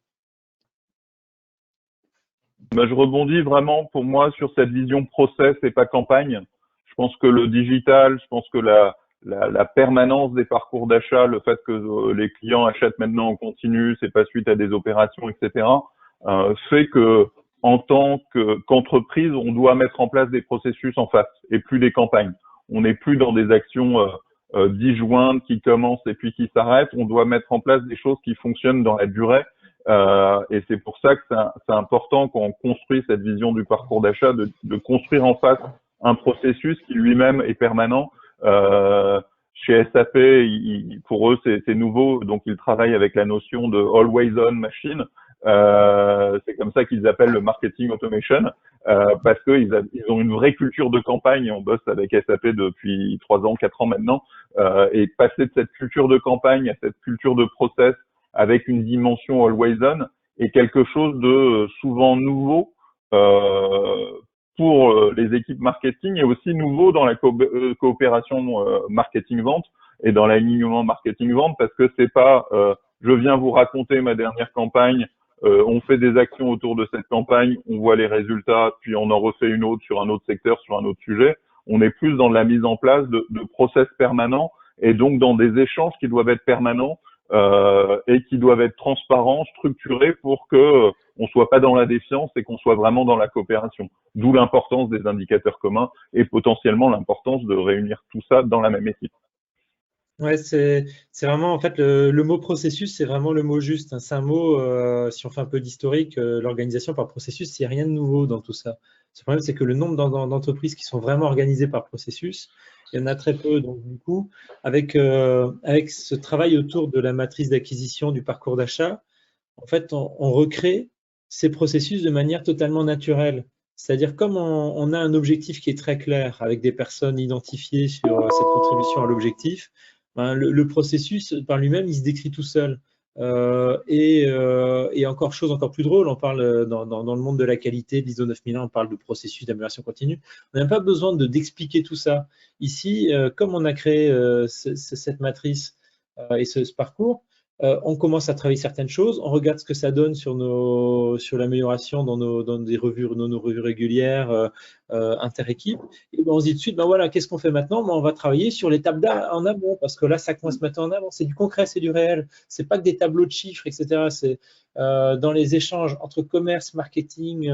Je rebondis vraiment pour moi sur cette vision process et pas campagne. Je pense que le digital, je pense que la permanence des parcours d'achat, le fait que les clients achètent maintenant en continu, c'est pas suite à des opérations, etc., fait que en tant qu'entreprise, on doit mettre en place des processus en face et plus des campagnes. On n'est plus dans des actions disjointes qui commencent et puis qui s'arrêtent. On doit mettre en place des choses qui fonctionnent dans la durée. Et c'est pour ça que c'est important quand on construit cette vision du parcours d'achat de construire en face un processus qui lui-même est permanent. Chez SAP, pour eux, c'est nouveau, donc ils travaillent avec la notion de always on machine. C'est comme ça qu'ils appellent le marketing automation, parce qu'ils ont une vraie culture de campagne. On bosse avec SAP depuis 3 ans, 4 ans maintenant, et passer de cette culture de campagne à cette culture de process avec une dimension always on est quelque chose de souvent nouveau pour les équipes marketing et aussi nouveau dans la coopération marketing-vente et dans l'alignement marketing-vente parce que c'est pas je viens vous raconter ma dernière campagne, on fait des actions autour de cette campagne, on voit les résultats, puis on en refait une autre sur un autre secteur, sur un autre sujet. On est plus dans la mise en place de process permanents et donc dans des échanges qui doivent être permanents et qui doivent être transparents, structurés pour que on soit pas dans la défiance et qu'on soit vraiment dans la coopération. D'où l'importance des indicateurs communs et potentiellement l'importance de réunir tout ça dans la même équipe. Ouais, c'est vraiment, en fait, le mot processus, c'est vraiment le mot juste. C'est un mot, si on fait un peu d'historique, l'organisation par processus, il n'y a rien de nouveau dans tout ça. Le problème, c'est que le nombre d'entreprises qui sont vraiment organisées par processus, il y en a très peu. Donc, du coup, avec ce travail autour de la matrice d'acquisition du parcours d'achat, en fait, on recrée ces processus de manière totalement naturelle. C'est-à-dire, comme on a un objectif qui est très clair, avec des personnes identifiées sur cette contribution à l'objectif, ben, le processus par lui-même, il se décrit tout seul. Et encore chose encore plus drôle, on parle dans le monde de la qualité, de l'ISO 9001, on parle de processus d'amélioration continue. On n'a pas besoin d'expliquer tout ça. Ici, comme on a créé cette matrice et ce parcours, on commence à travailler certaines choses, on regarde ce que ça donne sur l'amélioration dans nos revues régulières inter-équipes, et ben on se dit tout de suite, ben voilà, qu'est-ce qu'on fait maintenant? Ben on va travailler sur l'étape en amont, parce que là, ça coince maintenant en avant, c'est du concret, c'est du réel, c'est pas que des tableaux de chiffres, etc. C'est dans les échanges entre commerce, marketing,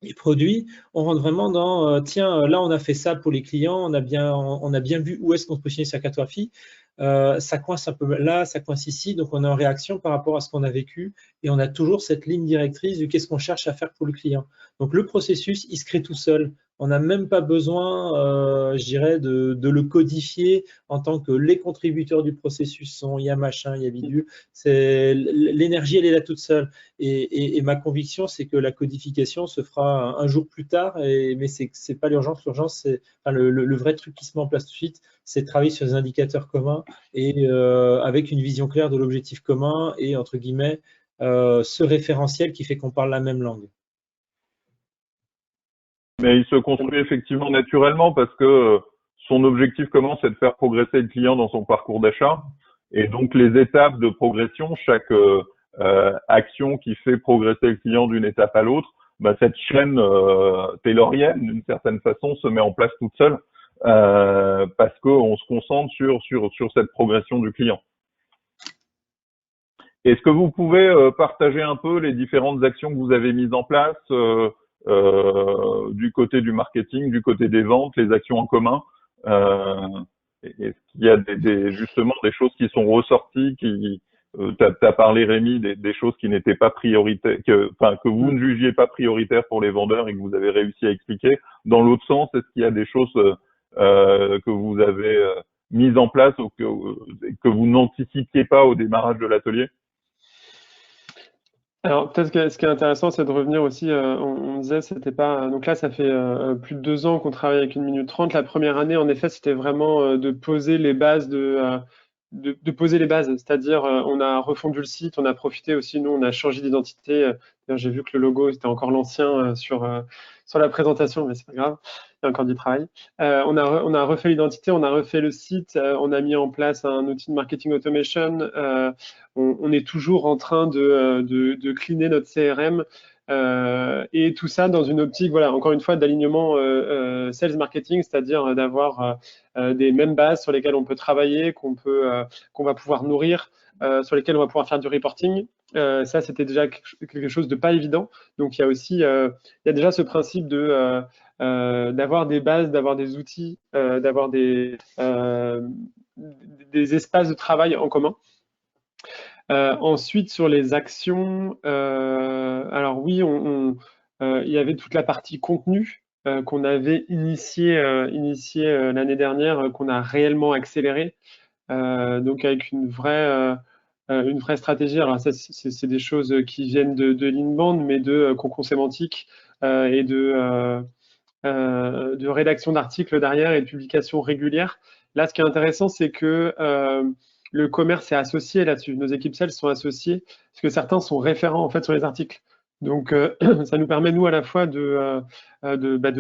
et produits, on rentre vraiment dans tiens, là on a fait ça pour les clients, on a bien vu où est-ce qu'on se positionnait sur la cartographie, ça coince un peu là, ça coince ici, donc on est en réaction par rapport à ce qu'on a vécu et on a toujours cette ligne directrice de qu'est-ce qu'on cherche à faire pour le client. Donc le processus, il se crée tout seul. On n'a même pas besoin, je dirais, de le codifier en tant que les contributeurs du processus sont, il y a machin, il y a bidule. L'énergie, elle est là toute seule. Et ma conviction, c'est que la codification se fera un jour plus tard, mais c'est pas l'urgence. L'urgence, c'est enfin, le vrai truc qui se met en place tout de suite, c'est de travailler sur des indicateurs communs et avec une vision claire de l'objectif commun et, entre guillemets, ce référentiel qui fait qu'on parle la même langue. Mais il se construit effectivement naturellement parce que son objectif commun, c'est de faire progresser le client dans son parcours d'achat. Et donc, les étapes de progression, chaque action qui fait progresser le client d'une étape à l'autre, bah, cette chaîne taylorienne, d'une certaine façon, se met en place toute seule parce qu'on se concentre sur cette progression du client. Est-ce que vous pouvez partager un peu les différentes actions que vous avez mises en place du côté du marketing, du côté des ventes, les actions en commun? Est-ce qu'il y a justement des choses qui sont ressorties, t'as parlé Rémi des choses qui n'étaient pas prioritaires, que vous ne jugiez pas prioritaires pour les vendeurs et que vous avez réussi à expliquer. Dans l'autre sens, est-ce qu'il y a des choses que vous avez mises en place ou que vous n'anticipiez pas au démarrage de l'atelier? Alors, peut-être que ce qui est intéressant, c'est de revenir aussi, on disait, c'était pas. Donc là, ça fait plus de 2 ans qu'on travaille avec 1 minute 30. La première année, en effet, c'était vraiment de poser les bases de poser les bases, c'est-à-dire on a refondu le site, on a profité aussi, nous, on a changé d'identité. J'ai vu que le logo, c'était encore l'ancien sur la présentation, mais c'est pas grave, il y a encore du travail. On a refait l'identité, on a refait le site, on a mis en place un outil de marketing automation. On est toujours en train de cleaner notre CRM. Et tout ça dans une optique, voilà, encore une fois, d'alignement sales marketing, c'est-à-dire d'avoir des mêmes bases sur lesquelles on peut travailler, qu'on va pouvoir nourrir, sur lesquelles on va pouvoir faire du reporting. Ça, c'était déjà quelque chose de pas évident. Donc, il y a aussi, il y a déjà ce principe d'avoir des bases, d'avoir des outils, d'avoir des espaces de travail en commun. Ensuite, sur les actions, alors oui, il y avait toute la partie contenu qu'on avait initié l'année dernière, qu'on a réellement accéléré, donc avec une vraie stratégie. Alors ça, c'est des choses qui viennent de l'Inbound, mais de cocon sémantique et de rédaction d'articles derrière et de publication régulière. Là, ce qui est intéressant, c'est que le commerce est associé là-dessus. Nos équipes sales sont associées parce que certains sont référents en fait sur les articles. Donc, ça nous permet, nous, à la fois de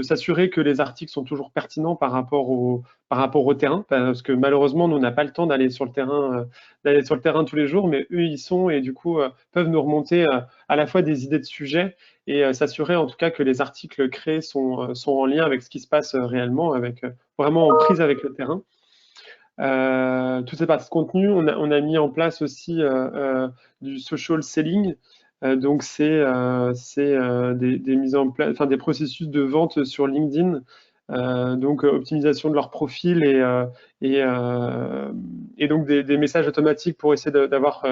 s'assurer que les articles sont toujours pertinents par rapport au terrain, parce que malheureusement, nous, on n'a pas le temps d'aller sur le terrain tous les jours, mais eux, ils sont et du coup, peuvent nous remonter à la fois des idées de sujets et s'assurer en tout cas que les articles créés sont en lien avec ce qui se passe réellement, avec vraiment en prise avec le terrain. Toutes ces parties de contenu, on a mis en place aussi du social selling. Donc c'est des mises en place, enfin des processus de vente sur LinkedIn. Donc optimisation de leur profil et donc des messages automatiques pour essayer d'avoir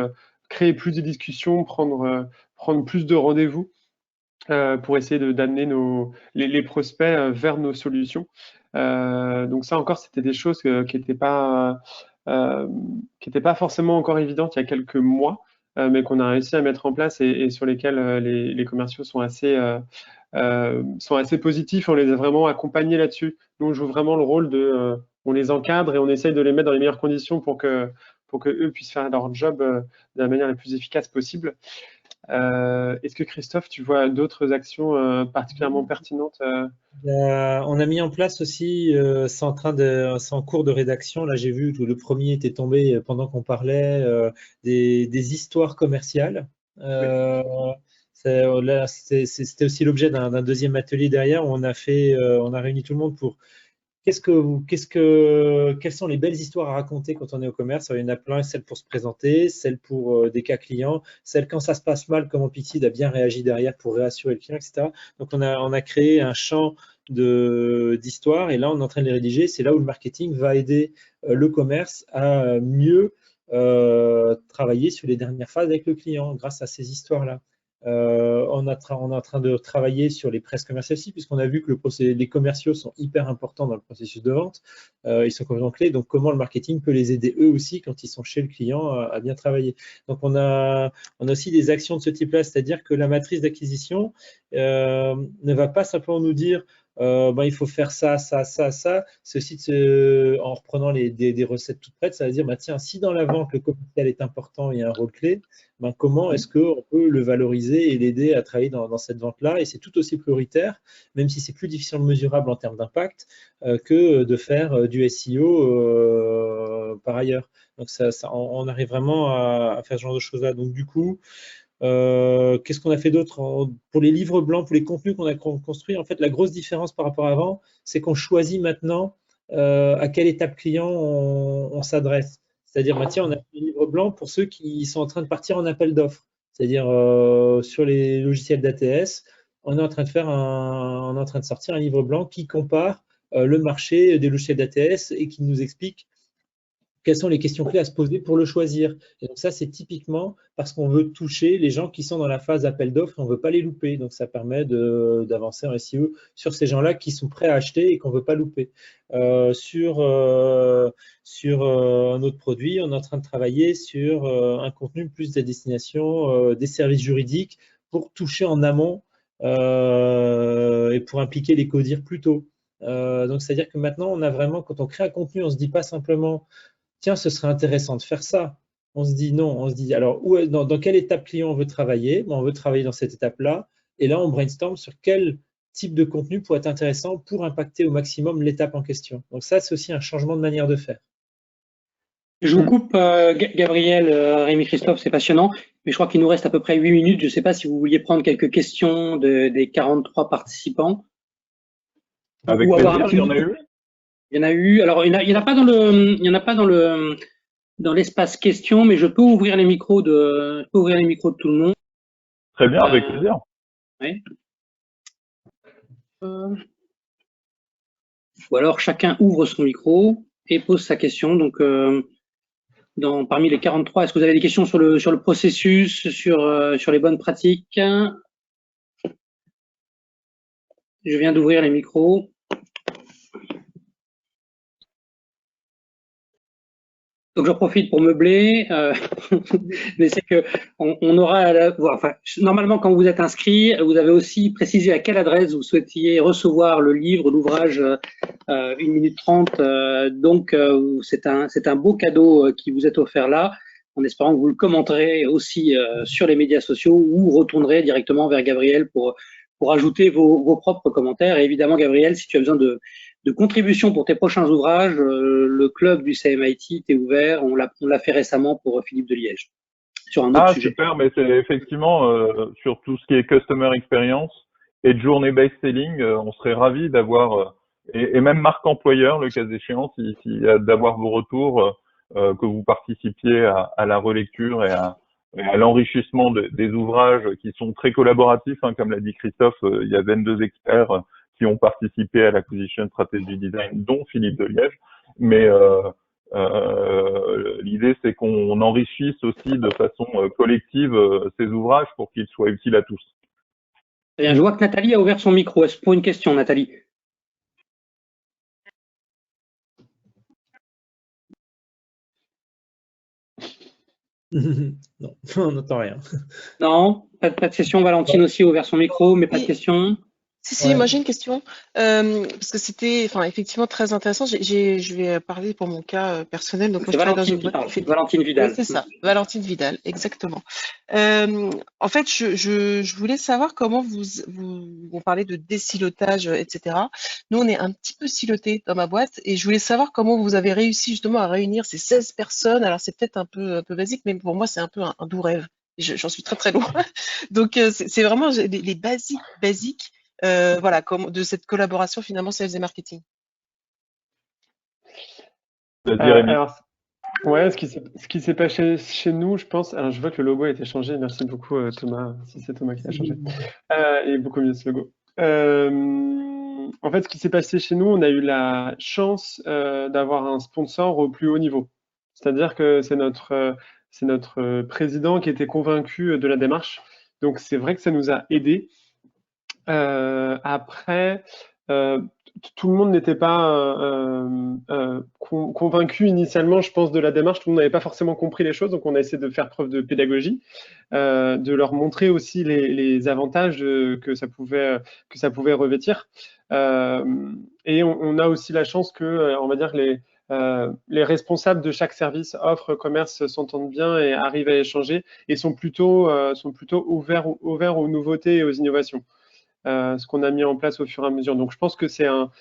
créé plus de discussions, prendre plus de rendez-vous pour essayer d'amener les prospects vers nos solutions. Donc ça encore, c'était des choses qui n'étaient pas forcément encore évidentes il y a quelques mois, mais qu'on a réussi à mettre en place et sur lesquelles les commerciaux sont assez positifs. On les a vraiment accompagnés là-dessus. Nous, on joue vraiment le rôle on les encadre et on essaye de les mettre dans les meilleures conditions pour que eux puissent faire leur job de la manière la plus efficace possible. Est-ce que Christophe, tu vois d'autres actions particulièrement pertinentes On a mis en place aussi, c'est en cours de rédaction. Là, j'ai vu que le premier était tombé pendant qu'on parlait des histoires commerciales. C'était aussi l'objet d'un deuxième atelier derrière où on a réuni tout le monde pour quelles sont les belles histoires à raconter quand on est au commerce? Alors, il y en a plein, celles pour se présenter, celles pour des cas clients, celles quand ça se passe mal, comment Pixid a bien réagi derrière pour réassurer le client, etc. Donc, on a créé un champ d'histoires et là, on est en train de les rédiger. C'est là où le marketing va aider le commerce à mieux travailler sur les dernières phases avec le client grâce à ces histoires-là. On est en train de travailler sur les presses commerciales aussi, puisqu'on a vu que les commerciaux sont hyper importants dans le processus de vente. Ils sont complètement clés. Donc, comment le marketing peut les aider eux aussi quand ils sont chez le client à bien travailler. Donc, on a aussi des actions de ce type-là, c'est-à-dire que la matrice d'acquisition ne va pas simplement nous dire il faut faire ça, ça, ça, ça. Ceci, en reprenant des recettes toutes prêtes, ça va dire, tiens, si dans la vente, le commercial est important et a un rôle clé, comment est-ce qu'on peut le valoriser et l'aider à travailler dans cette vente-là? Et c'est tout aussi prioritaire, même si c'est plus difficilement mesurable en termes d'impact, que de faire du SEO par ailleurs. Donc, on arrive vraiment à faire ce genre de choses-là. Donc, du coup, qu'est-ce qu'on a fait d'autre pour les livres blancs, pour les contenus qu'on a construits? En fait, la grosse différence par rapport à avant, c'est qu'on choisit maintenant à quelle étape client on s'adresse. C'est-à-dire, tiens, on a fait un livre blanc pour ceux qui sont en train de partir en appel d'offres. C'est-à-dire, sur les logiciels d'ATS, on est en train de sortir un livre blanc qui compare le marché des logiciels d'ATS et qui nous explique quelles sont les questions clés à se poser pour le choisir. Et donc ça, c'est typiquement parce qu'on veut toucher les gens qui sont dans la phase appel d'offres et on ne veut pas les louper. Donc ça permet d'avancer en SEO sur ces gens-là qui sont prêts à acheter et qu'on ne veut pas louper. Sur un autre produit, on est en train de travailler sur un contenu plus à destination des services juridiques pour toucher en amont et pour impliquer les CODIR plus tôt. Donc c'est-à-dire que maintenant, on a vraiment, quand on crée un contenu, on ne se dit pas simplement tiens, ce serait intéressant de faire ça. On se dit non, on se dit alors dans quelle étape client on veut travailler? On veut travailler dans cette étape-là. Et là, on brainstorm sur quel type de contenu pourrait être intéressant pour impacter au maximum l'étape en question. Donc ça, c'est aussi un changement de manière de faire. Je vous coupe, Gabriel, Rémi, Christophe, c'est passionnant, mais je crois qu'il nous reste à peu près 8 minutes. Je ne sais pas si vous vouliez prendre quelques questions des 43 participants. Avec plaisir, il y en a eu. Il y en a eu. Alors, il n'y en a pas dans l'espace questions, mais je peux ouvrir les micros de tout le monde. Très bien, avec plaisir. Oui. Ou alors chacun ouvre son micro et pose sa question. Donc, parmi les 43, est-ce que vous avez des questions sur le processus, sur les bonnes pratiques? Je viens d'ouvrir les micros. Donc, j'en profite pour meubler, mais c'est que on aura, normalement, quand vous êtes inscrit, vous avez aussi précisé à quelle adresse vous souhaitiez recevoir le livre, l'ouvrage 1 minute 30. Donc, c'est un beau cadeau qui vous est offert là, en espérant que vous le commenterez aussi sur les médias sociaux ou retournerez directement vers Gabriel pour ajouter vos propres commentaires. Et évidemment, Gabriel, si tu as besoin de contribution pour tes prochains ouvrages, le club du CMIT t'est ouvert. On l'a fait récemment pour Philippe de Liège sur un autre sujet. Super, mais c'est effectivement sur tout ce qui est customer experience et de journée-based selling, on serait ravis d'avoir et même marque employeur, le cas échéant, d'avoir vos retours, que vous participiez à la relecture et à l'enrichissement des ouvrages qui sont très collaboratifs, comme l'a dit Christophe. Il y a 22 experts qui ont participé à l'acquisition strategy design, dont Philippe de Liège. Mais l'idée, c'est qu'on enrichisse aussi de façon collective ces ouvrages pour qu'ils soient utiles à tous. Bien, je vois que Nathalie a ouvert son micro. Est-ce pour une question, Nathalie? Non, on n'entend rien. Non, pas de question. Valentine aussi a ouvert son micro, mais pas de question. Si, moi j'ai une question, parce que c'était effectivement très intéressant. Je vais parler pour mon cas personnel. Donc, moi, je travaille dans une boîte qui fait... Valentine Vidal. Oui, c'est ça, Valentine Vidal, exactement. En fait, je voulais savoir comment vous parlez de désilotage, etc. Nous, on est un petit peu silotés dans ma boîte et je voulais savoir comment vous avez réussi justement à réunir ces 16 personnes. Alors, c'est peut-être un peu basique, mais pour moi, c'est un peu un doux rêve. J'en suis très, très loin. Donc, c'est vraiment les basiques. Voilà, de cette collaboration finalement sales et marketing. Vas-y, Rémi. Alors, ouais, ce qui s'est passé chez nous, je pense. Alors, je vois que le logo a été changé. Merci beaucoup, Thomas, si c'est Thomas qui l'a changé. Il est beaucoup mieux ce logo. En fait, ce qui s'est passé chez nous, on a eu la chance d'avoir un sponsor au plus haut niveau. C'est-à-dire que c'est notre président qui était convaincu de la démarche. Donc, c'est vrai que ça nous a aidés. Après, tout le monde n'était pas convaincu initialement, je pense, de la démarche. Tout le monde n'avait pas forcément compris les choses, donc on a essayé de faire preuve de pédagogie, de leur montrer aussi les avantages que ça pouvait revêtir. Et on a aussi la chance que, on va dire, les responsables de chaque service, offre, commerce, s'entendent bien et arrivent à échanger et sont plutôt ouverts aux nouveautés et aux innovations. Ce qu'on a mis en place au fur et à mesure. Donc, je pense que c'est un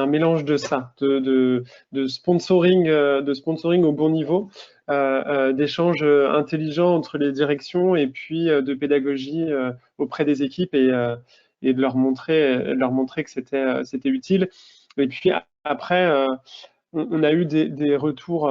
mélange de ça, de sponsoring au bon niveau, d'échanges intelligents entre les directions et puis de pédagogie auprès des équipes et de leur montrer que c'était utile. Et puis après, on a eu des retours,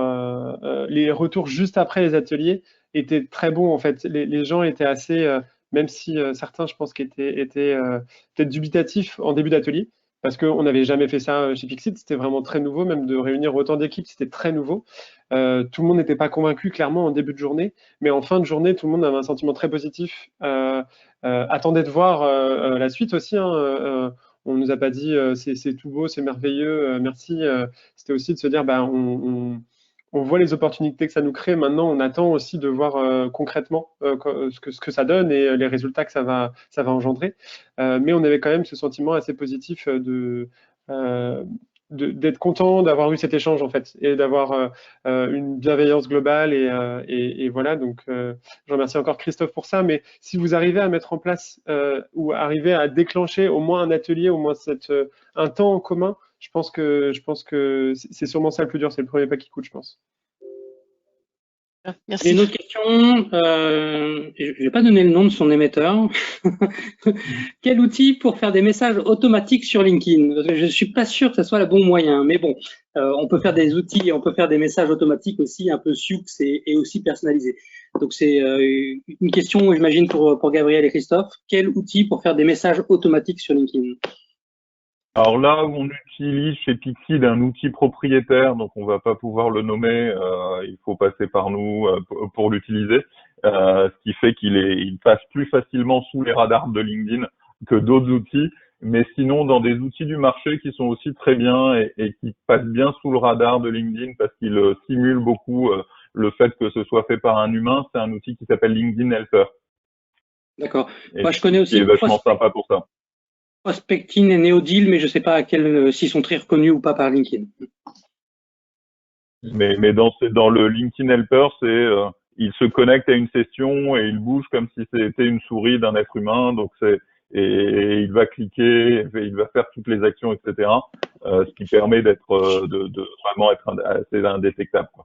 les retours juste après les ateliers étaient très bons en fait. Les gens étaient assez même si certains, je pense, étaient peut-être dubitatifs en début d'atelier, parce qu'on n'avait jamais fait ça chez Pixid, c'était vraiment très nouveau, même de réunir autant d'équipes, c'était très nouveau. Tout le monde n'était pas convaincu, clairement, en début de journée, mais en fin de journée, tout le monde avait un sentiment très positif, attendait de voir la suite aussi. Hein, on nous a pas dit c'est tout beau, c'est merveilleux, merci. C'était aussi de se dire, bah, on voit les opportunités que ça nous crée. Maintenant, on attend aussi de voir concrètement ce que ça donne et les résultats que ça va engendrer. Mais on avait quand même ce sentiment assez positif d'être content d'avoir eu cet échange en fait et d'avoir une bienveillance globale et voilà. Donc, je remercie encore Christophe pour ça. Mais si vous arrivez à mettre en place ou arrivez à déclencher au moins un atelier, au moins un temps en commun, je pense que c'est sûrement ça le plus dur, c'est le premier pas qui coûte, je pense. Merci. Une autre question, je ne vais pas donner le nom de son émetteur. Quel outil pour faire des messages automatiques sur LinkedIn? Parce que je ne suis pas sûr que ce soit le bon moyen, mais bon, on peut faire des outils, on peut faire des messages automatiques aussi un peu sioux et aussi personnalisés. Donc c'est une question, j'imagine, pour Gabriel et Christophe. Quel outil pour faire des messages automatiques sur LinkedIn? Alors là, on utilise chez Pixid un outil propriétaire, donc on va pas pouvoir le nommer, il faut passer par nous pour l'utiliser, ce qui fait il passe plus facilement sous les radars de LinkedIn que d'autres outils, mais sinon dans des outils du marché qui sont aussi très bien et qui passent bien sous le radar de LinkedIn parce qu'ils simulent beaucoup le fait que ce soit fait par un humain, c'est un outil qui s'appelle LinkedIn Helper. D'accord. Moi, je connais aussi. C'est vachement sympa pour ça. Prospecting et Neodeal, mais je ne sais pas s'ils sont très reconnus ou pas par LinkedIn. Mais dans le LinkedIn Helper, il se connecte à une session et il bouge comme si c'était une souris d'un être humain. Donc et il va cliquer, il va faire toutes les actions, etc. Ce qui permet de vraiment être assez indétectable, quoi.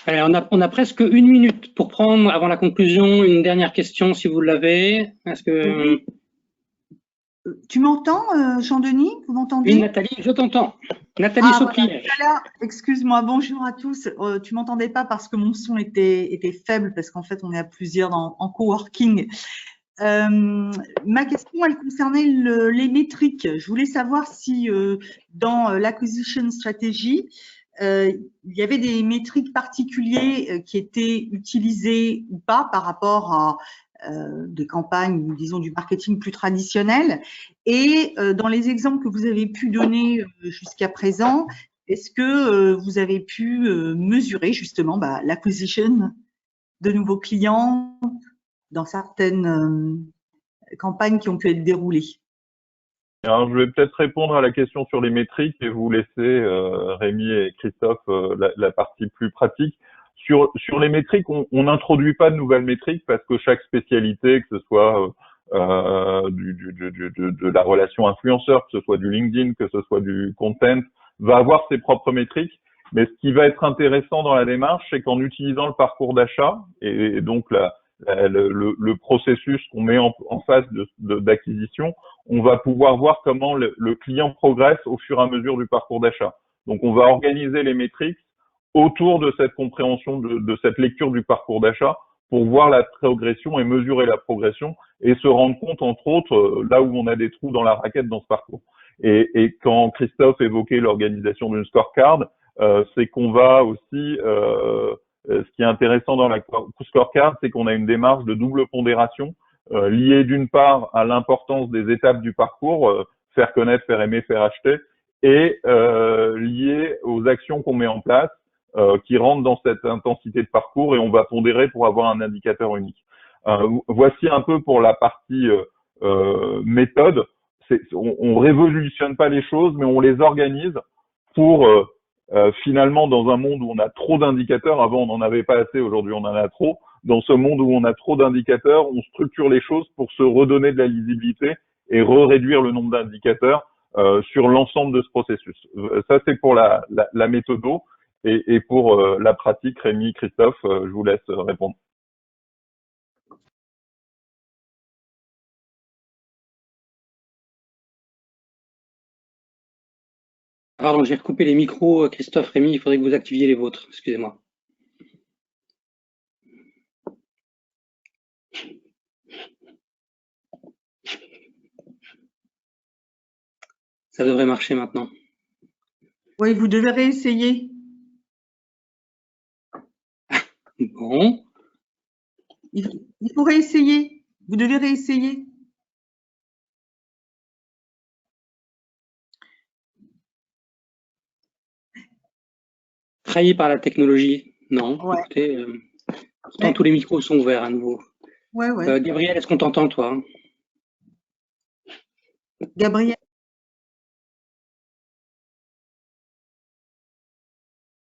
Allez, on a presque 1 minute pour prendre, avant la conclusion, une dernière question, si vous l'avez. Est-ce que... Tu m'entends, Jean-Denis? Vous m'entendez? Oui, Nathalie, je t'entends. Nathalie Sauplière. Voilà, excuse-moi, bonjour à tous. Tu m'entendais pas parce que mon son était faible, parce qu'en fait, on est à plusieurs en coworking. Ma question, elle concernait les métriques. Je voulais savoir si dans l'acquisition strategy, il y avait des métriques particulières qui étaient utilisées ou pas par rapport à des campagnes, disons, du marketing plus traditionnel. Et dans les exemples que vous avez pu donner jusqu'à présent, est-ce que vous avez pu mesurer justement l'acquisition de nouveaux clients dans certaines campagnes qui ont pu être déroulées? Alors, je vais peut-être répondre à la question sur les métriques et vous laisser, Rémi et Christophe, la partie plus pratique. Sur les métriques, on n'introduit pas de nouvelles métriques parce que chaque spécialité, que ce soit de la relation influenceur, que ce soit du LinkedIn, que ce soit du content, va avoir ses propres métriques. Mais ce qui va être intéressant dans la démarche, c'est qu'en utilisant le parcours d'achat et donc le processus qu'on met en face d'acquisition, on va pouvoir voir comment le client progresse au fur et à mesure du parcours d'achat. Donc, on va organiser les métriques autour de cette compréhension, de cette lecture du parcours d'achat pour voir la progression et mesurer la progression et se rendre compte, entre autres, là où on a des trous dans la raquette dans ce parcours. Et quand Christophe évoquait l'organisation d'une scorecard, c'est qu'on va aussi, ce qui est intéressant dans la scorecard, c'est qu'on a une démarche de double pondération liée d'une part à l'importance des étapes du parcours, faire connaître, faire aimer, faire acheter, et liée aux actions qu'on met en place qui rentrent dans cette intensité de parcours et on va pondérer pour avoir un indicateur unique. Voici un peu pour la partie méthode. On révolutionne pas les choses, mais on les organise pour finalement, dans un monde où on a trop d'indicateurs, avant on n'en avait pas assez, aujourd'hui on en a trop, dans ce monde où on a trop d'indicateurs, on structure les choses pour se redonner de la lisibilité et réduire le nombre d'indicateurs sur l'ensemble de ce processus. Ça, c'est pour la méthodo. Et pour la pratique, Rémi, Christophe, je vous laisse répondre. Pardon, j'ai recoupé les micros, Christophe, Rémi, il faudrait que vous activiez les vôtres, excusez-moi. Ça devrait marcher maintenant. Oui, vous devez réessayer. Bon. Il faut réessayer. Vous devez réessayer. Trahi par la technologie. Non, Ouais. Écoutez, pourtant tous les micros sont ouverts à nouveau. Ouais, ouais. Gabriel, est-ce qu'on t'entend, toi? Gabriel.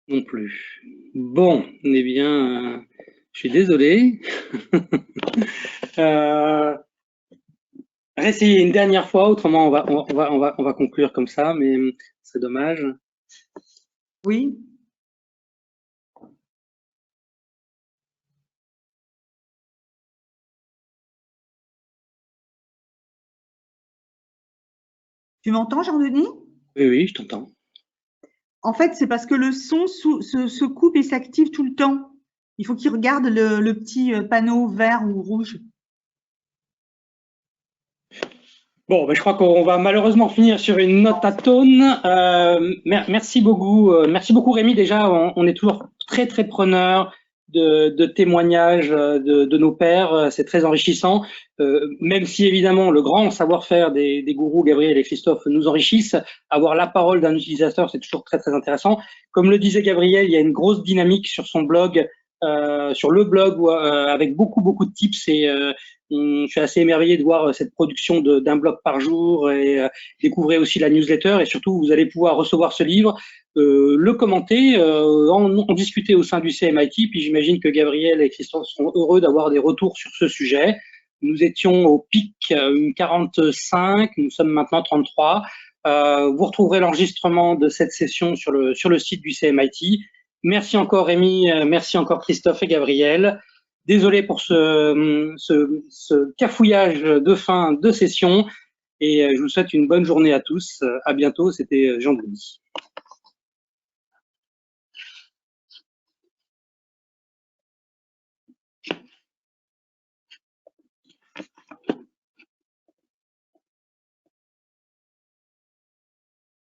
Non plus. Bon, eh bien, je suis désolé. Réessayez une dernière fois, autrement on va conclure comme ça, mais c'est dommage. Oui. Tu m'entends, Jean-Denis? Oui, oui, je t'entends. En fait, c'est parce que le son se coupe et s'active tout le temps. Il faut qu'il regarde le petit panneau vert ou rouge. Bon, ben, je crois qu'on va malheureusement finir sur une note atone. Merci beaucoup Rémi. Déjà, on est toujours très très preneur de témoignages de nos pairs. C'est très enrichissant. Même si évidemment le grand savoir-faire des gourous Gabriel et Christophe nous enrichissent, avoir la parole d'un utilisateur, c'est toujours très très intéressant. Comme le disait Gabriel, il y a une grosse dynamique sur son blog, sur le blog avec beaucoup de tips et je suis assez émerveillé de voir cette production d'un blog par jour et découvrir aussi la newsletter et surtout vous allez pouvoir recevoir ce livre, le commenter, en discuter au sein du CMIT, puis j'imagine que Gabriel et Christophe seront heureux d'avoir des retours sur ce sujet. Nous étions au pic 45, nous sommes maintenant 33. Vous retrouverez l'enregistrement de cette session sur le site du CMIT. Merci encore Rémi, merci encore Christophe et Gabriel. Désolé pour ce cafouillage de fin de session et je vous souhaite une bonne journée à tous. À bientôt, c'était Jean-Denis.